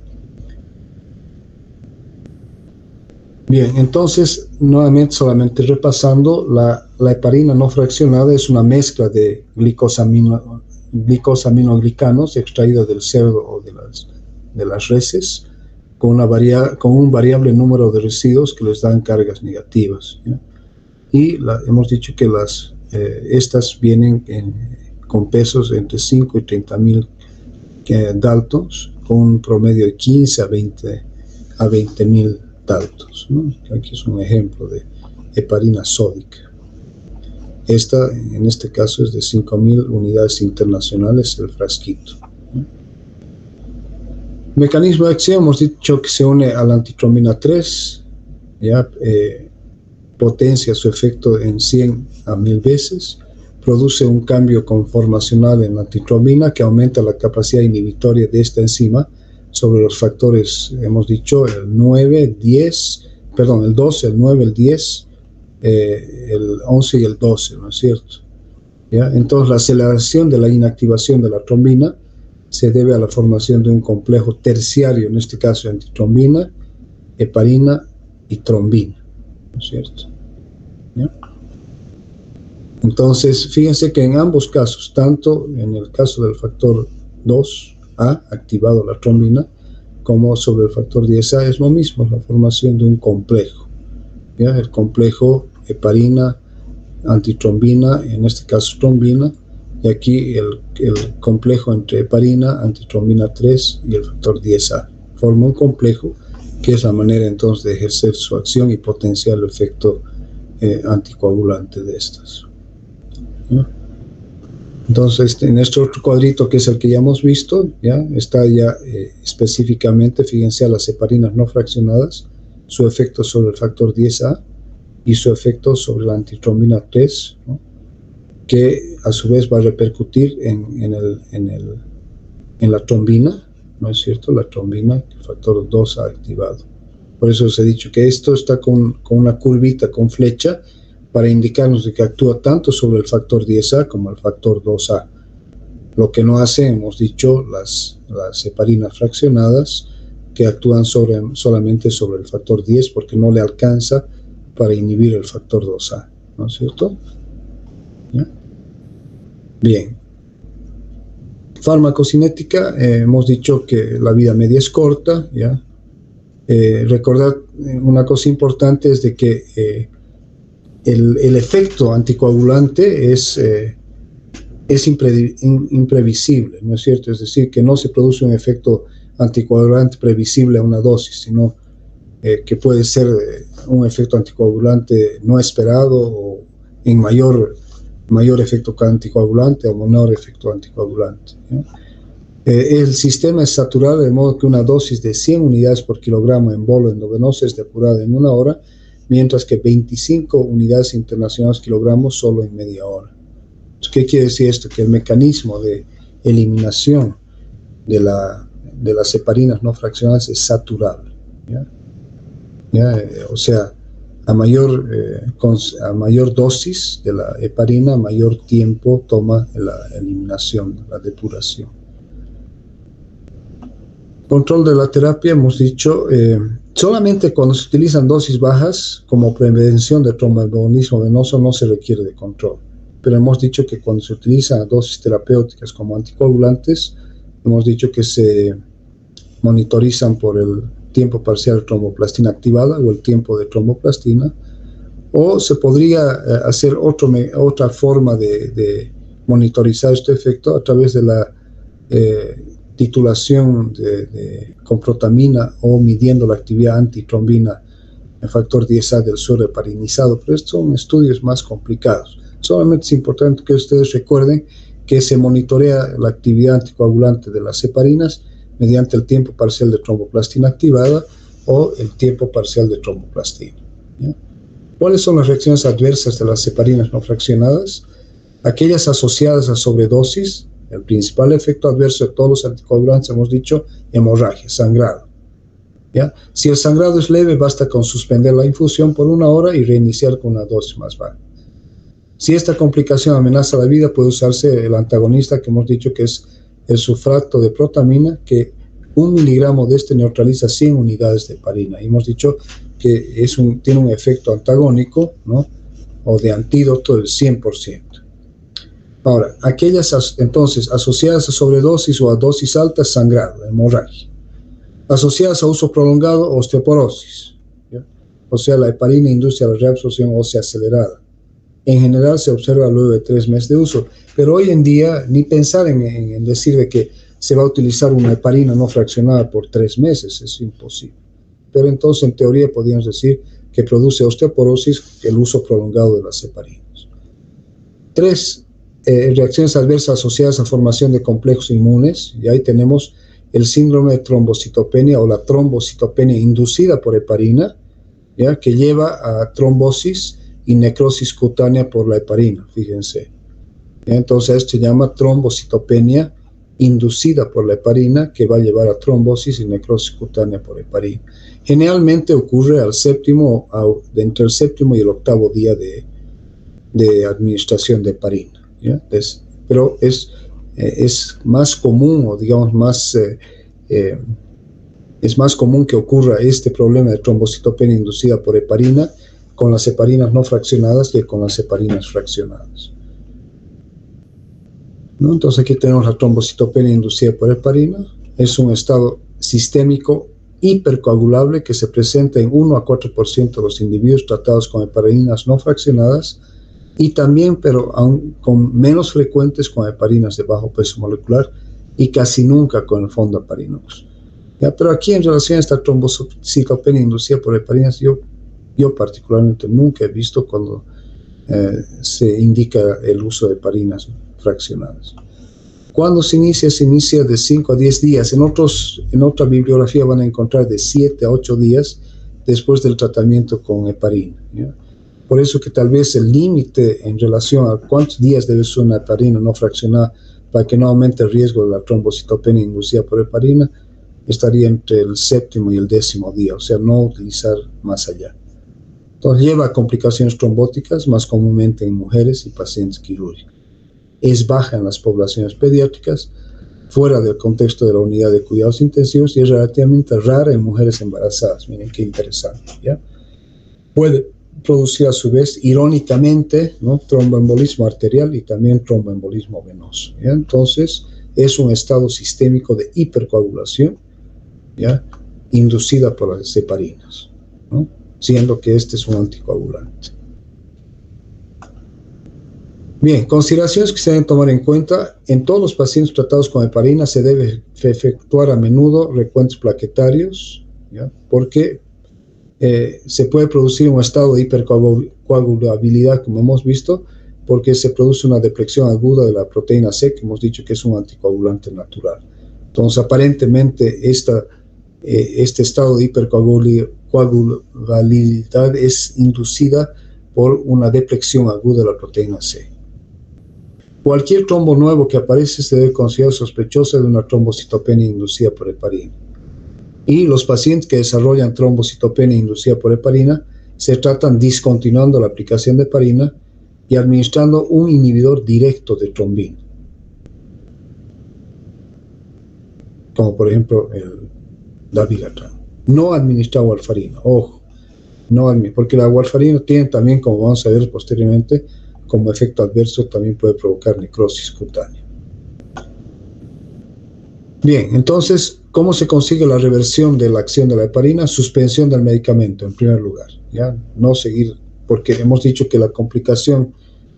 Speaker 1: Bien, entonces, nuevamente, solamente repasando, la heparina no fraccionada es una mezcla de glicosaminoglicanos extraídos del cerdo o de las reses, con un variable número de residuos que les dan cargas negativas, ¿ya? Y hemos dicho que estas vienen con pesos entre 5 y 30.000 daltons, con un promedio de 15 a 20.000 daltons, ¿no? Aquí es un ejemplo de heparina sódica. Esta, en este caso, es de 5.000 unidades internacionales el frasquito, ¿no? Mecanismo de acción, hemos dicho que se une a la antitrombina 3, ya potencia su efecto en 100 a 1000 veces, produce un cambio conformacional en la antitrombina que aumenta la capacidad inhibitoria de esta enzima sobre los factores, hemos dicho, el 12, el 9, el 10, el 11 y el 12, ¿no es cierto? ¿Ya? Entonces, la aceleración de la inactivación de la trombina se debe a la formación de un complejo terciario, en este caso antitrombina, heparina y trombina, ¿no es cierto? ¿Ya? Entonces, fíjense que en ambos casos, tanto en el caso del factor 2A, activado la trombina, como sobre el factor 10A, es lo mismo, la formación de un complejo, ¿ya? El complejo heparina, antitrombina, en este caso trombina, y aquí el complejo entre heparina, antitrombina 3 y el factor 10A. Forma un complejo que es la manera entonces de ejercer su acción y potenciar el efecto anticoagulante de estas, ¿ya? Entonces, en este otro cuadrito, que es el que ya hemos visto, ¿ya? Está ya específicamente, fíjense, a las heparinas no fraccionadas, su efecto sobre el factor 10A y su efecto sobre la antitrombina 3, ¿no? Que a su vez va a repercutir en la trombina, ¿no es cierto? La trombina, el factor 2A activado. Por eso os he dicho que esto está con una curvita, con flecha, para indicarnos de que actúa tanto sobre el factor 10A como el factor 2A. Lo que no hace, hemos dicho, las heparinas fraccionadas, que actúan solamente sobre el factor 10, porque no le alcanza para inhibir el factor 2A, ¿no es cierto? ¿Ya? Bien. Farmacocinética, hemos dicho que la vida media es corta, ¿ya? Recordad, una cosa importante es de que el efecto anticoagulante es imprevisible, ¿no es cierto? Es decir, que no se produce un efecto anticoagulante previsible a una dosis, sino que puede ser un efecto anticoagulante no esperado o en mayor efecto anticoagulante o menor efecto anticoagulante, ¿no? El sistema es saturado de modo que una dosis de 100 unidades por kilogramo en bolo endovenoso es depurada en 1 hora, mientras que 25 unidades internacionales kilogramos solo en media hora. ¿Qué quiere decir esto? Que el mecanismo de eliminación de las heparinas no fraccionadas es saturable, ¿ya? O sea, a mayor dosis de la heparina, mayor tiempo toma la eliminación, la depuración. Control de la terapia, hemos dicho, solamente cuando se utilizan dosis bajas como prevención de tromboembolismo venoso no se requiere de control. Pero hemos dicho que cuando se utilizan dosis terapéuticas como anticoagulantes, hemos dicho que se monitorizan por el tiempo parcial de tromboplastina activada o el tiempo de tromboplastina, o se podría hacer otra forma de monitorizar este efecto a través de la titulación con protamina o midiendo la actividad antitrombina el factor 10A del suero heparinizado, pero estos son estudios más complicados. Solamente es importante que ustedes recuerden que se monitorea la actividad anticoagulante de las heparinas mediante el tiempo parcial de tromboplastina activada o el tiempo parcial de tromboplastina. ¿Ya? ¿Cuáles son las reacciones adversas de las heparinas no fraccionadas? Aquellas asociadas a sobredosis. El principal efecto adverso de todos los anticoagulantes, hemos dicho, hemorragia, sangrado. ¿Ya? Si el sangrado es leve, basta con suspender la infusión por 1 hora y reiniciar con una dosis más baja. Si esta complicación amenaza la vida, puede usarse el antagonista que hemos dicho que es el sulfato de protamina, que 1 miligramo de este neutraliza 100 unidades de heparina. Y hemos dicho que tiene un efecto antagónico, ¿no? O de antídoto del 100%. Ahora, aquellas entonces asociadas a sobredosis o a dosis altas, sangrado, hemorragia. Asociadas a uso prolongado, osteoporosis. ¿Ya? O sea, la heparina induce a la reabsorción ósea acelerada. En general se observa luego de 3 meses de uso, pero hoy en día ni pensar en decir de que se va a utilizar una heparina no fraccionada por 3 meses, es imposible. Pero entonces en teoría podríamos decir que produce osteoporosis el uso prolongado de las heparinas. 3 reacciones adversas asociadas a formación de complejos inmunes, y ahí tenemos el síndrome de trombocitopenia o la trombocitopenia inducida por heparina, ¿ya? Que lleva a trombosis y necrosis cutánea por la heparina, fíjense. ¿Ya? Entonces esto se llama trombocitopenia inducida por la heparina, que va a llevar a trombosis y necrosis cutánea por heparina. Generalmente ocurre entre el 7º y el 8º día de administración de heparina. ¿Ya? Pero es más común, o digamos es más común que ocurra este problema de trombocitopenia inducida por heparina con las heparinas no fraccionadas que con las heparinas fraccionadas. ¿No? Entonces aquí tenemos la trombocitopenia inducida por heparina. Es un estado sistémico hipercoagulable que se presenta en 1 a 4% de los individuos tratados con heparinas no fraccionadas, y también, pero aún con menos frecuentes, con heparinas de bajo peso molecular y casi nunca con el fondo heparinoso. ¿Ya? Pero aquí en relación a esta trombocitopenia inducida por heparinas, yo particularmente nunca he visto cuando se indica el uso de heparinas fraccionadas. Cuando se inicia de 5 a 10 días. En otra bibliografía van a encontrar de 7 a 8 días después del tratamiento con heparina. ¿Ya? Por eso que tal vez el límite en relación a cuántos días debe ser una heparina no fraccionada para que no aumente el riesgo de la trombocitopenia inducida por heparina estaría entre el 7º y el 10º día, o sea, no utilizar más allá. Entonces lleva a complicaciones trombóticas, más comúnmente en mujeres y pacientes quirúrgicos. Es baja en las poblaciones pediátricas, fuera del contexto de la unidad de cuidados intensivos, y es relativamente rara en mujeres embarazadas. Miren qué interesante, ¿ya? Puede producir a su vez, irónicamente, ¿no?, tromboembolismo arterial y también tromboembolismo venoso, ¿ya? Entonces es un estado sistémico de hipercoagulación, ¿ya?, inducida por las heparinas, ¿no?, siendo que este es un anticoagulante. Bien, consideraciones que se deben tomar en cuenta. En todos los pacientes tratados con heparina se debe efectuar a menudo recuentos plaquetarios, ¿ya?, porque se puede producir un estado de hipercoagulabilidad, como hemos visto, porque se produce una depresión aguda de la proteína C, que hemos dicho que es un anticoagulante natural. Entonces, aparentemente, este estado de hipercoagulabilidad es inducida por una depresión aguda de la proteína C. Cualquier trombo nuevo que aparece se debe considerar sospechoso de una trombocitopenia inducida por heparina. Y los pacientes que desarrollan trombocitopenia inducida por heparina se tratan discontinuando la aplicación de heparina y administrando un inhibidor directo de trombina, como por ejemplo el dabigatran. No administrar warfarina, ojo, porque la warfarina tiene también, como vamos a ver posteriormente, como efecto adverso también puede provocar necrosis cutánea. Bien, entonces, ¿cómo se consigue la reversión de la acción de la heparina? Suspensión del medicamento, en primer lugar, ¿ya? No seguir, porque hemos dicho que la complicación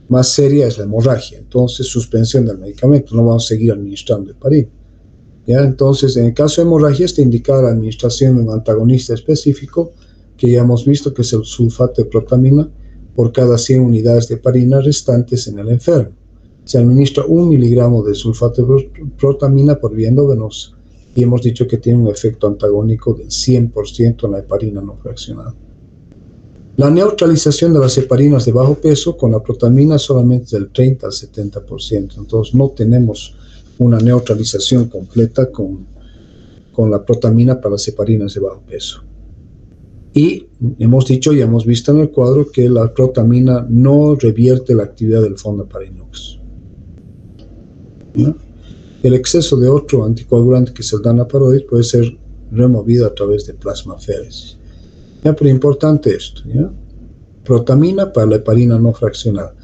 Speaker 1: más seria es la hemorragia. Entonces, suspensión del medicamento, no vamos a seguir administrando heparina, ¿ya? Entonces, en el caso de hemorragia está indicada la administración de un antagonista específico que ya hemos visto que es el sulfato de protamina por cada 100 unidades de heparina restantes en el enfermo. Se administra 1 miligramo de sulfato de protamina por vía endovenosa y hemos dicho que tiene un efecto antagónico del 100% en la heparina no fraccionada. La neutralización de las heparinas de bajo peso con la protamina solamente es del 30 al 70%, entonces no tenemos una neutralización completa con la protamina para las heparinas de bajo peso. Y hemos dicho y hemos visto en el cuadro que la protamina no revierte la actividad del fondaparinux, ¿no? El exceso de otro anticoagulante, que es el danaparoid, puede ser removido a través de plasmaféresis. ¿Ya? Pero importante esto, ¿ya? Protamina para la heparina no fraccionada,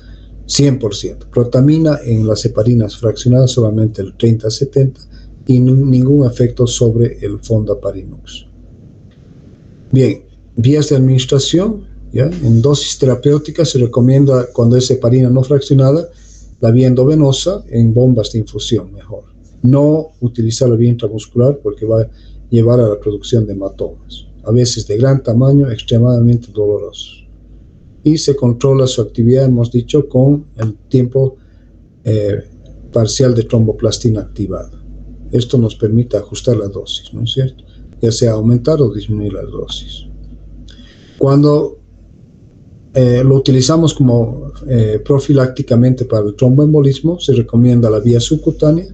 Speaker 1: 100%. Protamina en las heparinas fraccionadas solamente el 30-70% y ningún efecto sobre el fondaparinux. Bien, vías de administración, ¿ya? En dosis terapéuticas se recomienda, cuando es heparina no fraccionada, la vía endovenosa en bombas de infusión, mejor. No utilizar la vía intramuscular porque va a llevar a la producción de hematomas, a veces de gran tamaño, extremadamente dolorosos. Y se controla su actividad, hemos dicho, con el tiempo parcial de tromboplastina activada. Esto nos permite ajustar la dosis, ¿no es cierto? Ya sea aumentar o disminuir la dosis. Cuando lo utilizamos como profilácticamente para el tromboembolismo, se recomienda la vía subcutánea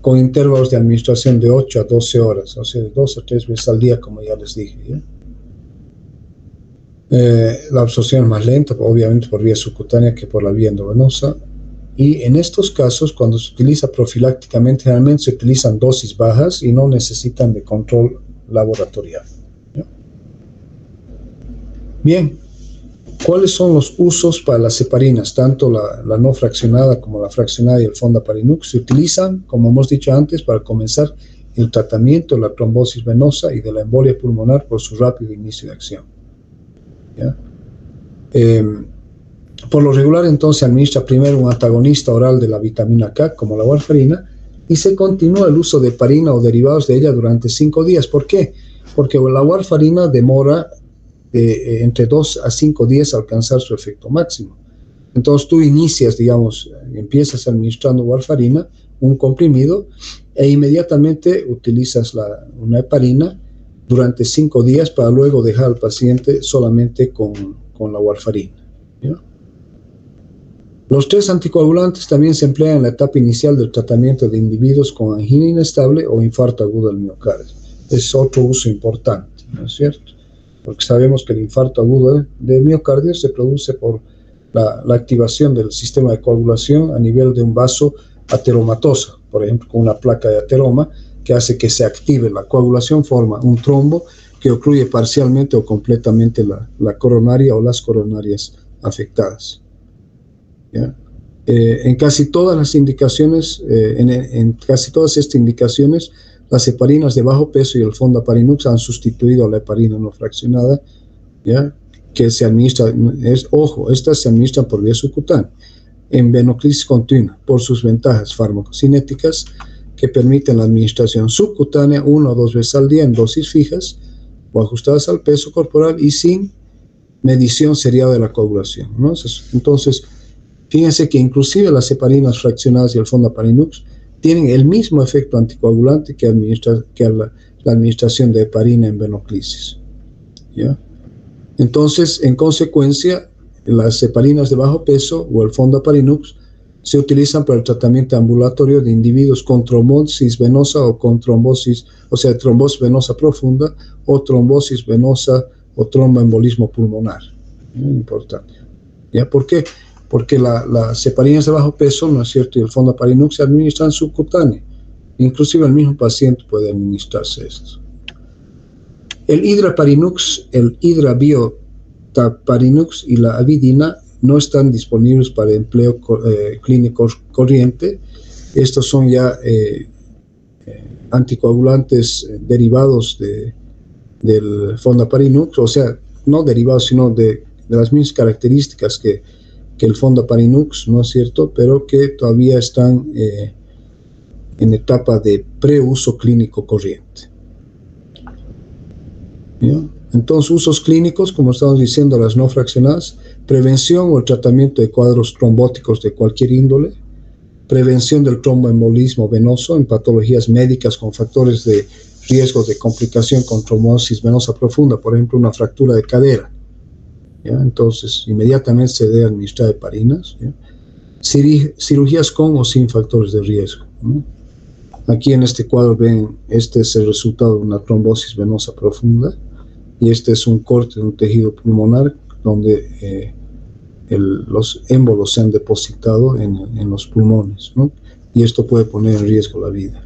Speaker 1: con intervalos de administración de 8 a 12 horas, o sea, de 2 a 3 veces al día, como ya les dije, ¿ya? La absorción es más lenta, obviamente, por vía subcutánea que por la vía endovenosa. Y en estos casos, cuando se utiliza profilácticamente, generalmente se utilizan dosis bajas y no necesitan de control laboratorial, ¿ya? Bien, ¿cuáles son los usos para las heparinas? Tanto la no fraccionada como la fraccionada y el fondaparinux se utilizan, como hemos dicho antes, para comenzar el tratamiento de la trombosis venosa y de la embolia pulmonar por su rápido inicio de acción, ¿ya? Por lo regular, entonces, se administra primero un antagonista oral de la vitamina K, como la warfarina, y se continúa el uso de heparina o derivados de ella durante 5 días. ¿Por qué? Porque la warfarina demora entre 2 a 5 días a alcanzar su efecto máximo. Entonces tú inicias, digamos, empiezas administrando warfarina, un comprimido, e inmediatamente utilizas una heparina durante 5 días para luego dejar al paciente solamente con la warfarina, ¿ya? Los 3 anticoagulantes también se emplean en la etapa inicial del tratamiento de individuos con angina inestable o infarto agudo del miocardio. Es otro uso importante, ¿no es cierto? Porque sabemos que el infarto agudo del miocardio se produce por la activación del sistema de coagulación a nivel de un vaso ateromatoso, por ejemplo, con una placa de ateroma que hace que se active la coagulación, forma un trombo que ocluye parcialmente o completamente la coronaria o las coronarias afectadas, ¿ya? En casi todas las indicaciones, en casi todas estas indicaciones, las heparinas de bajo peso y el fondaparinux han sustituido a la heparina no fraccionada, ¿ya? Que se administra, estas se administran por vía subcutánea, en venoclisis continua, por sus ventajas farmacocinéticas que permiten la administración subcutánea 1 o 2 veces al día en dosis fijas o ajustadas al peso corporal y sin medición seriada de la coagulación, ¿no? Entonces, fíjense que inclusive las heparinas fraccionadas y el fondaparinux tienen el mismo efecto anticoagulante que la administración de heparina en venoclisis, ¿ya? Entonces, en consecuencia, las heparinas de bajo peso o el fondaparinux se utilizan para el tratamiento ambulatorio de individuos con trombosis venosa o con trombosis, o sea, trombosis venosa profunda o trombosis venosa o tromboembolismo pulmonar. Muy importante, ¿ya? ¿Por qué? Porque las heparinas de bajo peso, ¿no es cierto?, y el fondaparinux se administran subcutáneo. Inclusive el mismo paciente puede administrarse esto. El hidraparinux, el hidrabiotaparinux y la avidina no están disponibles para empleo clínico corriente. Estos son ya anticoagulantes derivados del fondaparinux, o sea, no derivados, sino de las mismas características que el fondaparinux, ¿no es cierto?, pero que todavía están en etapa de preuso clínico corriente, ¿ya? Entonces, usos clínicos, como estamos diciendo, las no fraccionadas, prevención o tratamiento de cuadros trombóticos de cualquier índole, prevención del tromboembolismo venoso en patologías médicas con factores de riesgo de complicación con trombosis venosa profunda, por ejemplo, una fractura de cadera. ¿Ya? Entonces, inmediatamente se debe administrar heparinas. ¿Ya? Cirugías con o sin factores de riesgo, ¿no? Aquí en este cuadro ven, este es el resultado de una trombosis venosa profunda y este es un corte de un tejido pulmonar donde los émbolos se han depositado en los pulmones, ¿no? Y esto puede poner en riesgo la vida.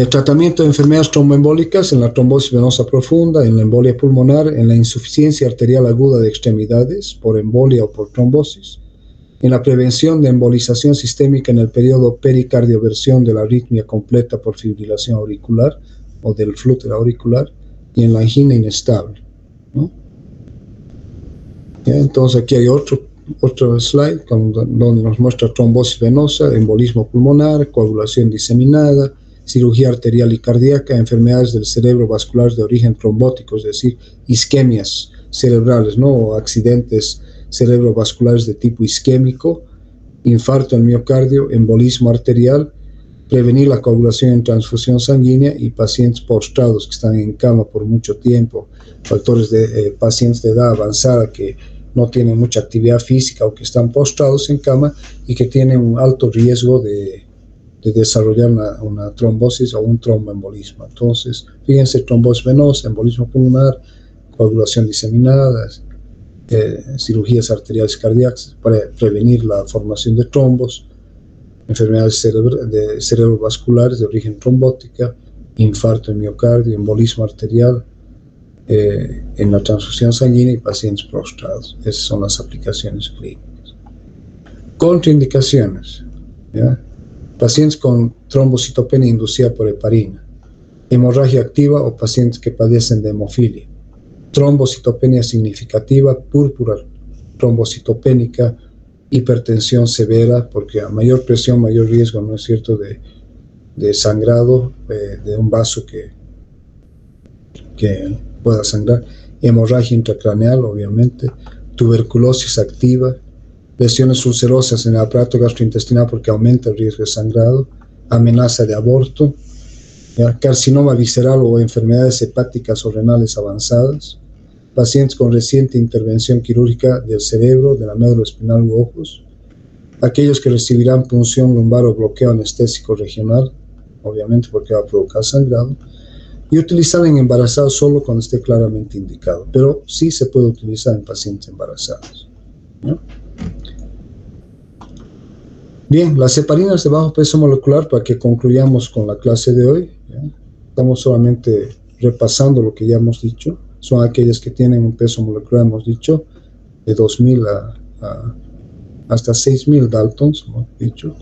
Speaker 1: Tratamiento de enfermedades tromboembólicas en la trombosis venosa profunda, en la embolia pulmonar, en la insuficiencia arterial aguda de extremidades por embolia o por trombosis, en la prevención de embolización sistémica en el periodo pericardioversión de la arritmia completa por fibrilación auricular o del flúter auricular, y en la angina inestable, ¿no? Entonces aquí hay otro slide donde nos muestra trombosis venosa, embolismo pulmonar, coagulación diseminada, cirugía arterial y cardíaca, enfermedades del cerebro vasculares de origen trombótico, es decir, isquemias cerebrales, ¿no? O accidentes cerebrovasculares de tipo isquémico, infarto al miocardio, embolismo arterial, prevenir la coagulación en transfusión sanguínea y pacientes postrados que están en cama por mucho tiempo, factores de pacientes de edad avanzada que no tienen mucha actividad física o que están postrados en cama y que tienen un alto riesgo de desarrollar una trombosis o un tromboembolismo. Entonces, fíjense, trombosis venosa, embolismo pulmonar, coagulación diseminada, cirugías arteriales cardíacas para prevenir la formación de trombos, enfermedades cerebrovasculares de origen trombótica, infarto en miocardio, embolismo arterial, en la transfusión sanguínea y pacientes prostrados. Esas son las aplicaciones clínicas. Contraindicaciones, ¿ya? Pacientes con trombocitopenia inducida por heparina, hemorragia activa o pacientes que padecen de hemofilia, trombocitopenia significativa, púrpura trombocitopénica, hipertensión severa, porque a mayor presión, mayor riesgo, ¿no es cierto?, de sangrado, de un vaso que pueda sangrar, hemorragia intracraneal, obviamente, tuberculosis activa, lesiones ulcerosas en el aparato gastrointestinal porque aumenta el riesgo de sangrado, amenaza de aborto, ¿ya? Carcinoma visceral o enfermedades hepáticas o renales avanzadas, pacientes con reciente intervención quirúrgica del cerebro, de la médula espinal u ojos, aquellos que recibirán punción lumbar o bloqueo anestésico regional, obviamente porque va a provocar sangrado, y utilizar en embarazados solo cuando esté claramente indicado, pero sí se puede utilizar en pacientes embarazados, ¿no? Bien, las heparinas de bajo peso molecular, para que concluyamos con la clase de hoy, ¿ya? Estamos solamente repasando lo que ya hemos dicho. Son aquellas que tienen un peso molecular, hemos dicho, de 2000 hasta 6000 Daltons, hemos dicho.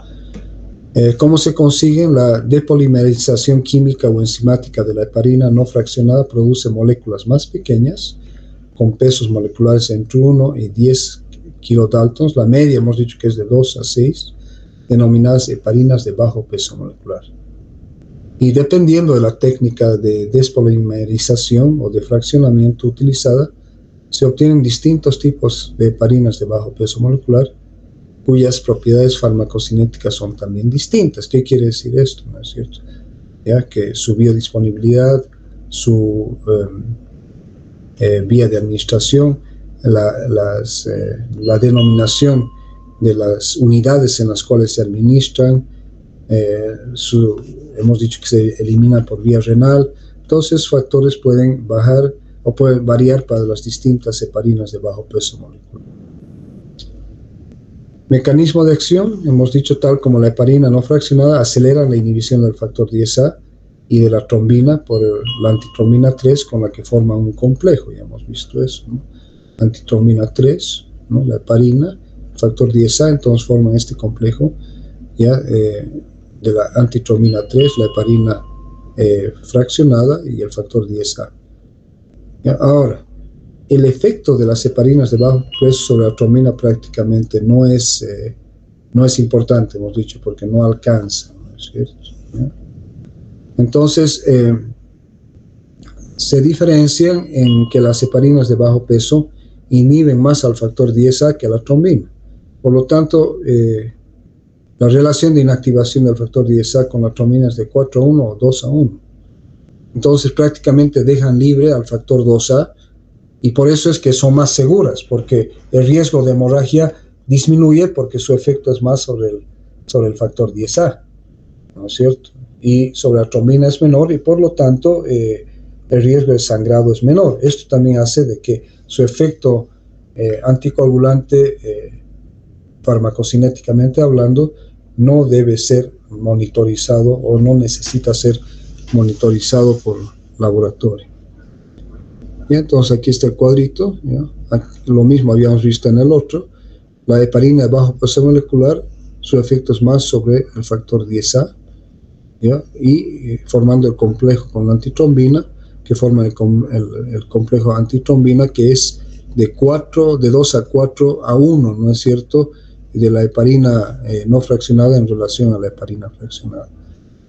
Speaker 1: ¿Cómo se consiguen? La depolimerización química o enzimática de la heparina no fraccionada produce moléculas más pequeñas, con pesos moleculares entre 1 y 10 kilodaltons. La media hemos dicho que es de 2 a 6, denominadas heparinas de bajo peso molecular. Y dependiendo de la técnica de despolimerización o de fraccionamiento utilizada, se obtienen distintos tipos de heparinas de bajo peso molecular, cuyas propiedades farmacocinéticas son también distintas. ¿Qué quiere decir esto? ¿No es cierto? Ya que su biodisponibilidad, su vía de administración, la denominación de las unidades en las cuales se administran, hemos dicho que se eliminan por vía renal. Todos esos factores pueden bajar o pueden variar para las distintas heparinas de bajo peso molecular. Mecanismo de acción, hemos dicho, tal como la heparina no fraccionada, acelera la inhibición del factor 10A y de la trombina por la antitrombina 3 con la que forma un complejo, ya hemos visto eso, ¿no? Antitrombina 3, ¿no? La heparina, factor 10A, entonces forman este complejo, ya, de la antitrombina 3, la heparina fraccionada y el factor 10A. ¿Ya? Ahora, el efecto de las heparinas de bajo peso sobre la trombina prácticamente no es importante, hemos dicho, porque no alcanza, ¿no es cierto? ¿Ya? Entonces, Se diferencian en que las heparinas de bajo peso inhiben más al factor 10A que a la trombina. Por lo tanto, la relación de inactivación del factor 10A con la trombina es de 4:1 o 2:1. Entonces prácticamente dejan libre al factor 2A y por eso es que son más seguras, porque el riesgo de hemorragia disminuye porque su efecto es más sobre el factor 10A, ¿no es cierto? Y sobre la trombina es menor y por lo tanto el riesgo de sangrado es menor. Esto también hace de que su efecto anticoagulante, farmacocinéticamente hablando, no debe ser monitorizado o no necesita ser monitorizado por laboratorio. Y entonces aquí está el cuadrito, ¿ya? Lo mismo habíamos visto en el otro. La heparina de bajo peso molecular, su efecto es más sobre el factor 10A, ¿ya? Y formando el complejo con la antitrombina, que forma el complejo antitrombina, que es de 2 a 4:1, ¿no es cierto?, de la heparina no fraccionada en relación a la heparina fraccionada.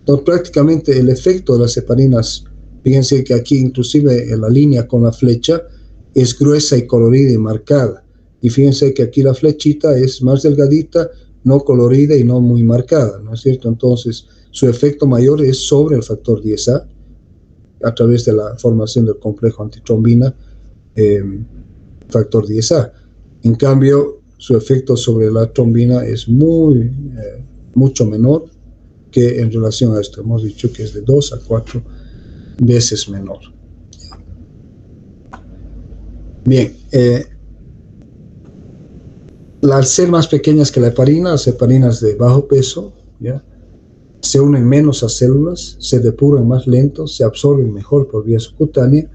Speaker 1: Entonces prácticamente el efecto de las heparinas, fíjense que aquí inclusive en la línea con la flecha es gruesa y colorida y marcada, y fíjense que aquí la flechita es más delgadita, no colorida y no muy marcada, ¿no es cierto? Entonces su efecto mayor es sobre el factor 10A a través de la formación del complejo antitrombina factor 10A. En cambio, su efecto sobre la trombina es mucho menor que en relación a esto. Hemos dicho que es de 2 a 4 veces menor. Bien, al ser más pequeñas que la heparina, las heparinas de bajo peso, ¿ya?, se unen menos a células, se depuran más lento, se absorben mejor por vía subcutánea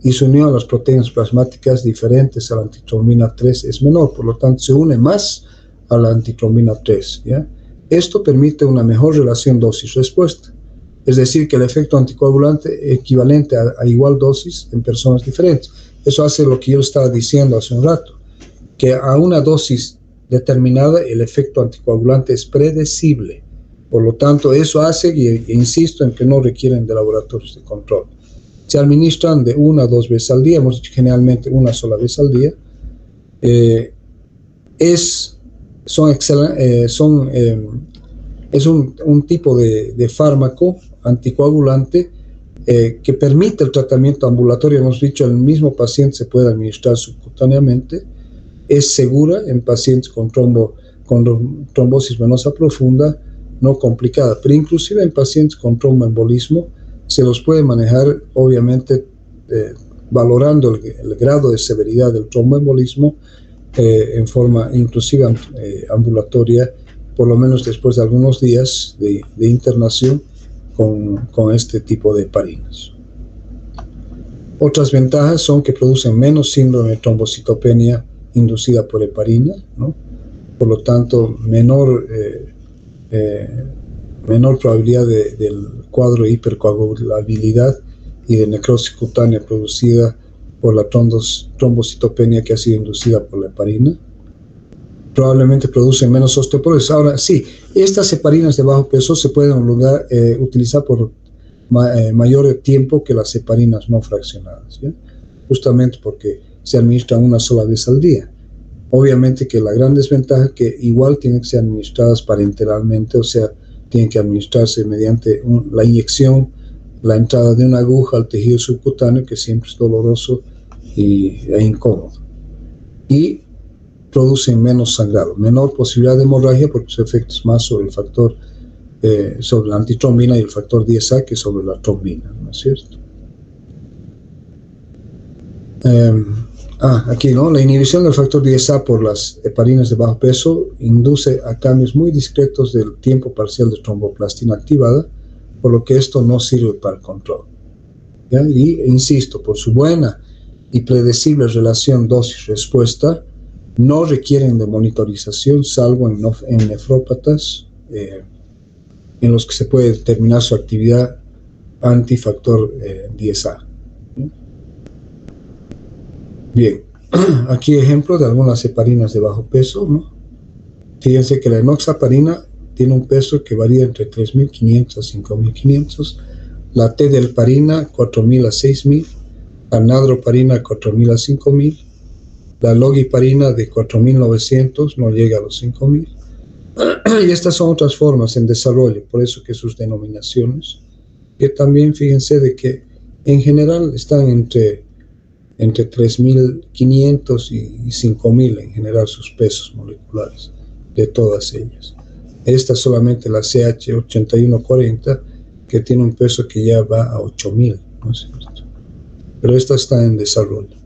Speaker 1: y su unión a las proteínas plasmáticas diferentes a la antitrombina 3 es menor, por lo tanto se une más a la antitrombina 3, ¿ya? Esto permite una mejor relación dosis-respuesta, es decir, que el efecto anticoagulante equivalente a igual dosis en personas diferentes. Eso hace lo que yo estaba diciendo hace un rato, que a una dosis determinada el efecto anticoagulante es predecible. Por lo tanto, eso hace, e insisto, en que no requieren de laboratorios de control. Se administran de 1 a 2 veces al día, hemos dicho generalmente una sola vez al día. Es un tipo de fármaco anticoagulante que permite el tratamiento ambulatorio. Hemos dicho, el mismo paciente se puede administrar subcutáneamente, es segura en pacientes con trombosis venosa profunda, no complicada, pero inclusive en pacientes con tromboembolismo se los puede manejar, obviamente, valorando el grado de severidad del tromboembolismo en forma inclusive ambulatoria, por lo menos después de algunos días de internación con este tipo de heparinas. Otras ventajas son que producen menos síndrome de trombocitopenia inducida por heparina, ¿no? Por lo tanto, menor probabilidad del cuadro de hipercoagulabilidad y de necrosis cutánea producida por la trombocitopenia que ha sido inducida por la heparina. Probablemente producen menos osteoporosis. Ahora, sí, estas heparinas de bajo peso se pueden utilizar por mayor tiempo que las heparinas no fraccionadas, ¿sí? Justamente porque se administran una sola vez al día. Obviamente que la gran desventaja es que igual tienen que ser administradas parenteralmente, o sea, tienen que administrarse mediante la inyección, la entrada de una aguja al tejido subcutáneo, que siempre es doloroso e incómodo. Y producen menos sangrado, menor posibilidad de hemorragia porque su efecto es más sobre el factor, sobre la antitrombina y el factor 10A que sobre la trombina, ¿no es cierto? Aquí, ¿no? La inhibición del factor 10A por las heparinas de bajo peso induce a cambios muy discretos del tiempo parcial de tromboplastina activada, por lo que esto no sirve para el control, ¿ya? Y insisto, por su buena y predecible relación dosis-respuesta, no requieren de monitorización, salvo en nefrópatas, en los que se puede determinar su actividad antifactor 10A. Bien, aquí ejemplo de algunas heparinas de bajo peso, ¿no? Fíjense que la enoxaparina tiene un peso que varía entre 3.500 a 5.500, la T-delparina 4.000 a 6.000, la nadroparina 4.000 a 5.000, la logiparina de 4.900 no llega a los 5.000. Y estas son otras formas en desarrollo, por eso que sus denominaciones, que también fíjense de que en general están entre 3.500 y 5.000 en general sus pesos moleculares de todas ellas. Esta solamente la CH8140, que tiene un peso que ya va a 8.000, ¿no es cierto? Pero esta está en desarrollo.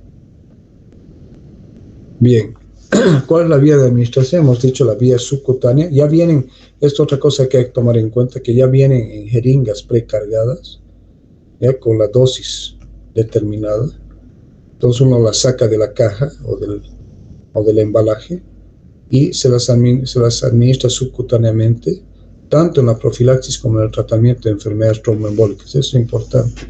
Speaker 1: Bien, ¿cuál es la vía de administración? Hemos dicho la vía subcutánea. Ya vienen, esta otra cosa que hay que tomar en cuenta, que ya vienen en jeringas precargadas, ya con la dosis determinada. Entonces uno las saca de la caja o del embalaje y se las administra subcutáneamente, tanto en la profilaxis como en el tratamiento de enfermedades tromboembólicas. Eso es importante.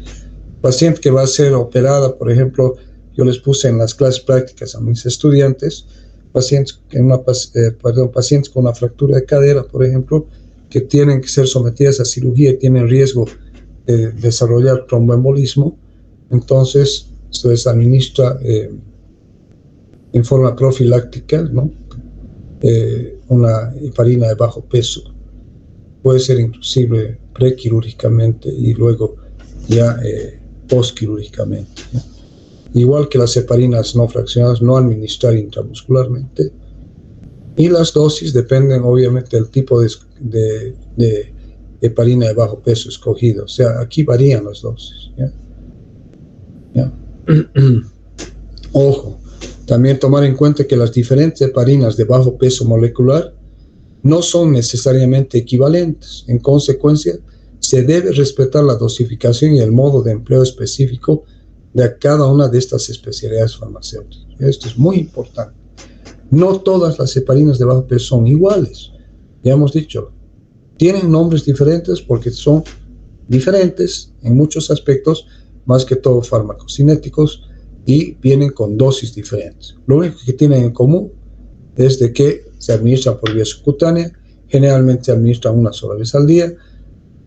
Speaker 1: Paciente que va a ser operada, por ejemplo, yo les puse en las clases prácticas a mis estudiantes, pacientes con una fractura de cadera, por ejemplo, que tienen que ser sometidas a cirugía y tienen riesgo de desarrollar tromboembolismo. Entonces se les administra en forma profiláctica, ¿no? Una heparina de bajo peso. Puede ser inclusive prequirúrgicamente y luego ya postquirúrgicamente, ¿no? Igual que las heparinas no fraccionadas, no administrar intramuscularmente. Y las dosis dependen obviamente del tipo de heparina de bajo peso escogida. O sea, aquí varían las dosis, ¿ya? ¿Ya? Ojo, también tomar en cuenta que las diferentes heparinas de bajo peso molecular no son necesariamente equivalentes. En consecuencia, se debe respetar la dosificación y el modo de empleo específico de cada una de estas especialidades farmacéuticas. Esto es muy importante. No todas las heparinas de bajo peso son iguales. Ya hemos dicho, tienen nombres diferentes porque son diferentes en muchos aspectos, más que todo farmacocinéticos, y vienen con dosis diferentes. Lo único que tienen en común es de que se administran por vía subcutánea, generalmente se administran una sola vez al día,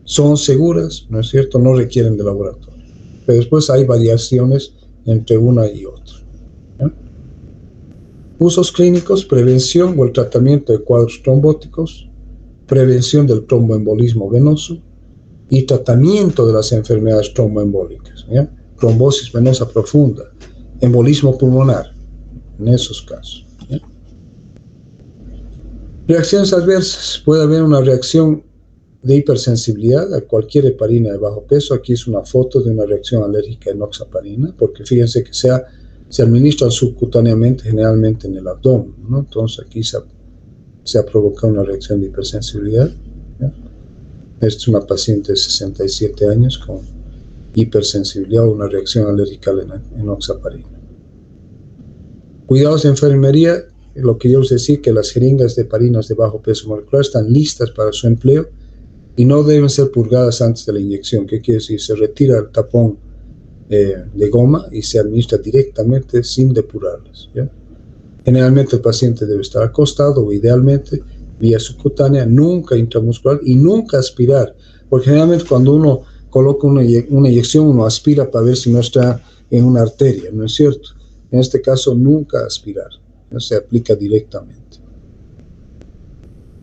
Speaker 1: son seguras, ¿no es cierto?, no requieren de laboratorio. Pero después hay variaciones entre una y otra, ¿ya? Usos clínicos: prevención o el tratamiento de cuadros trombóticos, prevención del tromboembolismo venoso y tratamiento de las enfermedades tromboembólicas, ¿ya? Trombosis venosa profunda, embolismo pulmonar, en esos casos, ¿ya? Reacciones adversas: puede haber una reacción de hipersensibilidad a cualquier heparina de bajo peso. Aquí es una foto de una reacción alérgica a enoxaparina, porque fíjense que se administra subcutáneamente, generalmente en el abdomen, ¿no? Entonces aquí se ha provocado una reacción de hipersensibilidad, ¿ya? Esta es una paciente de 67 años con hipersensibilidad o una reacción alérgica a la enoxaparina. Cuidados de enfermería: lo que yo os decía, que las jeringas de heparinas de bajo peso molecular están listas para su empleo y no deben ser purgadas antes de la inyección. ¿Qué quiere decir? Se retira el tapón de goma y se administra directamente sin depurarlas, ¿ya? Generalmente el paciente debe estar acostado o idealmente vía subcutánea, nunca intramuscular y nunca aspirar, porque generalmente cuando uno coloca una inyección uno aspira para ver si no está en una arteria, ¿no es cierto? En este caso nunca aspirar, ¿no? Se aplica directamente.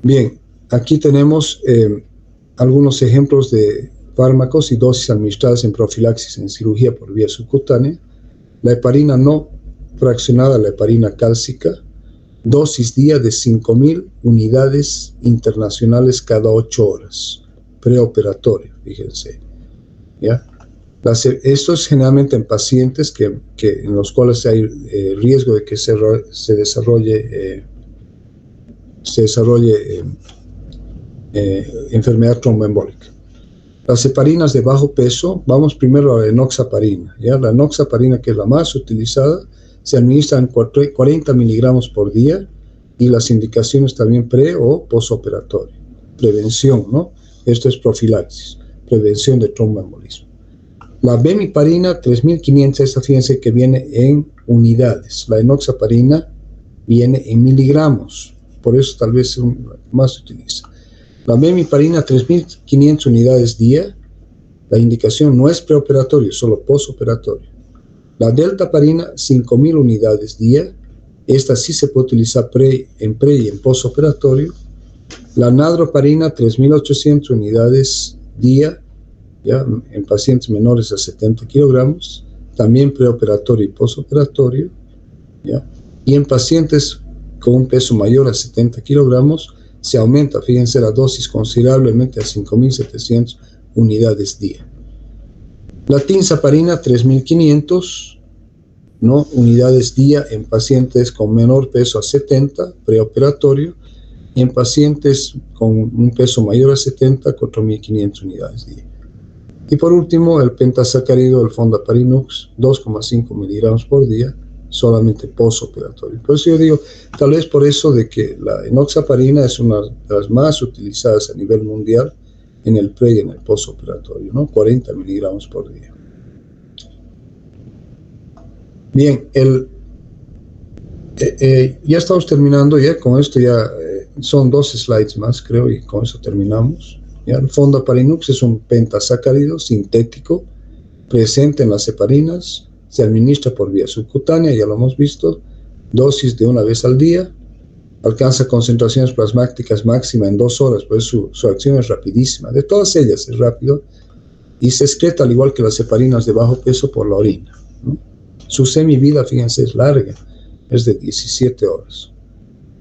Speaker 1: Bien, aquí tenemos algunos ejemplos de fármacos y dosis administradas en profilaxis en cirugía por vía subcutánea. La heparina no fraccionada, la heparina cálcica, dosis día de 5.000 unidades internacionales cada 8 horas, preoperatorio, fíjense, ¿ya? Esto es generalmente en pacientes en los cuales hay riesgo de que se desarrolle enfermedad tromboembólica. Las heparinas de bajo peso, vamos primero a la enoxaparina, ¿ya? La enoxaparina, que es la más utilizada, se administran 40 miligramos por día, y las indicaciones también pre o posoperatorio. Prevención, ¿no? Esto es profilaxis, prevención de tromboembolismo. La bemiparina 3.500, esta fíjense que viene en unidades. La enoxaparina viene en miligramos, por eso tal vez más se utiliza. La bemiparina 3.500 unidades día, la indicación no es preoperatorio, solo posoperatorio. La deltaparina, 5.000 unidades día. Esta sí se puede utilizar en pre y en postoperatorio. La nadroparina, 3.800 unidades día, ¿ya? En pacientes menores a 70 kilogramos, también preoperatorio y postoperatorio, ¿ya? Y en pacientes con un peso mayor a 70 kilogramos, se aumenta, fíjense, la dosis considerablemente a 5.700 unidades día. La tinzaparina, 3.500, ¿no? Unidades día en pacientes con menor peso a 70, preoperatorio, y en pacientes con un peso mayor a 70, 4.500 unidades día. Y por último, el pentasacárido, el fondaparinux, 2,5 miligramos por día, solamente postoperatorio. Por eso yo digo, tal vez por eso de que la enoxaparina es una de las más utilizadas a nivel mundial en el pre y en el postoperatorio, ¿no? 40 miligramos por día. Bien, ya estamos terminando, ya con esto ya son 2 slides más, creo, y con eso terminamos. ¿Ya? El fondaparinux es un pentasacárido sintético presente en las heparinas, se administra por vía subcutánea, ya lo hemos visto, dosis de una vez al día, alcanza concentraciones plasmáticas máximas en 2 horas, pues su acción es rapidísima, de todas ellas es rápido, y se excreta al igual que las heparinas de bajo peso por la orina, ¿no? Su semivida, fíjense, es larga, es de 17 horas.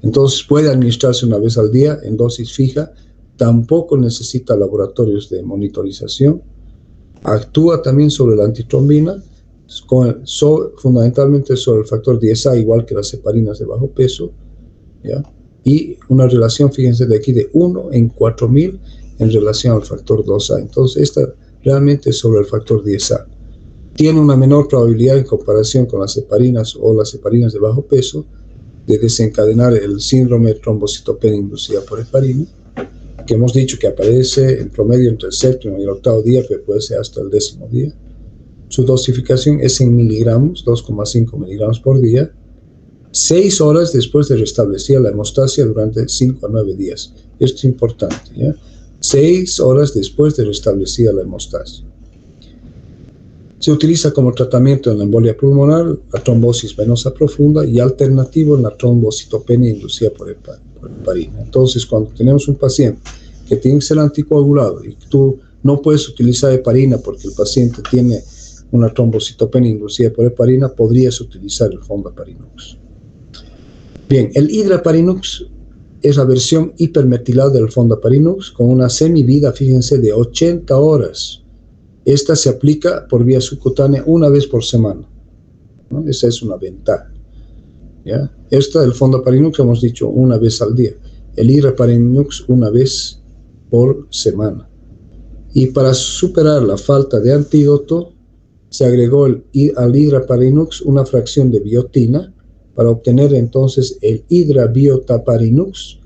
Speaker 1: Entonces puede administrarse una vez al día en dosis fija, tampoco necesita laboratorios de monitorización, actúa también sobre la antitrombina, fundamentalmente sobre el factor 10A, igual que las heparinas de bajo peso, ¿ya? Y una relación, fíjense, de aquí de 1 en 4.000 en relación al factor 2A. Entonces, esta realmente es sobre el factor 10A. Tiene una menor probabilidad en comparación con las heparinas o las heparinas de bajo peso de desencadenar el síndrome de trombocitopenia inducida por heparina, que hemos dicho que aparece en promedio entre el 7º y el 8º día, pero puede ser hasta el 10º día. Su dosificación es en miligramos, 2,5 miligramos por día, 6 horas después de restablecida la hemostasia durante 5 a 9 días. Esto es importante, ¿ya? 6 horas después de restablecida la hemostasia. Se utiliza como tratamiento en la embolia pulmonar, la trombosis venosa profunda y alternativo en la trombocitopenia inducida por heparina. Entonces, cuando tenemos un paciente que tiene que ser anticoagulado y tú no puedes utilizar heparina porque el paciente tiene una trombocitopenia inducida por heparina, podrías utilizar el fondaparinux. Bien, el hidraparinux es la versión hipermetilada del fondaparinux con una semivida, fíjense, de 80 horas. Esta se aplica por vía subcutánea una vez por semana, ¿no? Esa es una ventaja, ¿ya? Esta del fondaparinux hemos dicho una vez al día. El hidraparinux una vez por semana. Y para superar la falta de antídoto, se agregó al hidraparinux una fracción de biotina para obtener entonces el hidrabiotaparinux,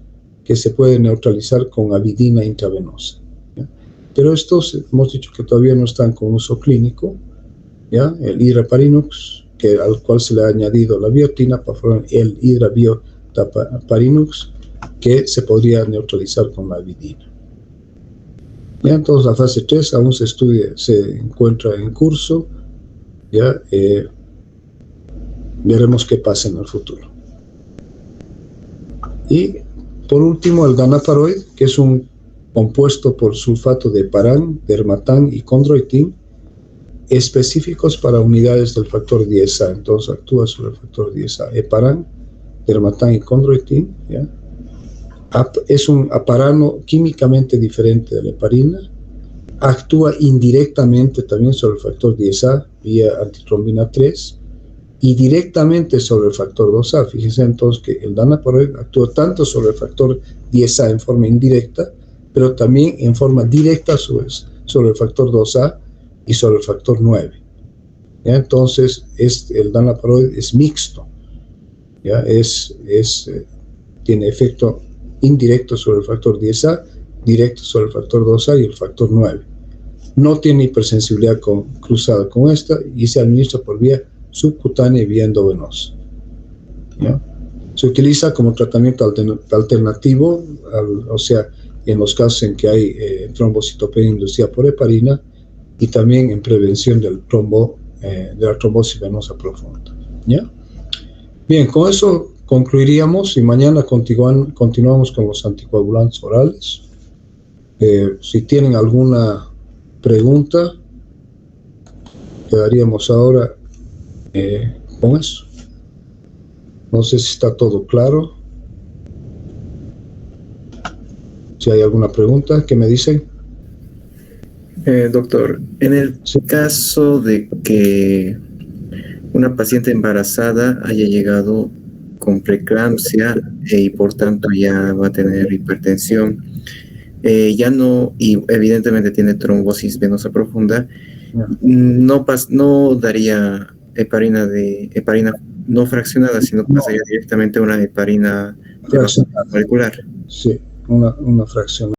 Speaker 1: que se puede neutralizar con avidina intravenosa. Pero estos hemos dicho que todavía no están con uso clínico, ¿ya? El hidraparinux, al cual se le ha añadido la biotina para formar el hidrabiotaparinux, que se podría neutralizar con la avidina. ¿Ya? Entonces la fase 3 aún se estudia, se encuentra en curso, ¿ya? Veremos qué pasa en el futuro. Y por último el ganaparoid, que es un compuesto por sulfato de heparán, dermatán y condroitín, específicos para unidades del factor 10A. Entonces actúa sobre el factor 10A. Heparán, dermatán y condroitín, ¿ya? Es un aparano químicamente diferente de la heparina. Actúa indirectamente también sobre el factor 10A vía antitrombina 3 y directamente sobre el factor 2A. Fíjense entonces que el ganaparoid actúa tanto sobre el factor 10A en forma indirecta, pero también en forma directa sobre el factor 2A y sobre el factor 9. ¿Ya? Entonces, el ganaparoid es mixto, ¿ya? Tiene efecto indirecto sobre el factor 10A, directo sobre el factor 2A y el factor 9. No tiene hipersensibilidad cruzada con esta y se administra por vía subcutánea y vía endovenosa, ¿ya? Se utiliza como tratamiento alternativo, o sea, en los casos en que hay trombocitopenia inducida por heparina y también en prevención del de la trombosis venosa profunda. ¿Ya? Bien, con eso concluiríamos y mañana continuamos con los anticoagulantes orales. Si tienen alguna pregunta, quedaríamos ahora con eso. No sé si está todo claro. Si hay alguna pregunta, ¿qué me dicen?
Speaker 2: Doctor, en el caso de que una paciente embarazada haya llegado con preeclampsia y por tanto ya va a tener hipertensión, ya no, y evidentemente tiene trombosis venosa profunda, no daría heparina no fraccionada, sino pasaría directamente a una heparina de baja molecular.
Speaker 1: Sí, una fracción.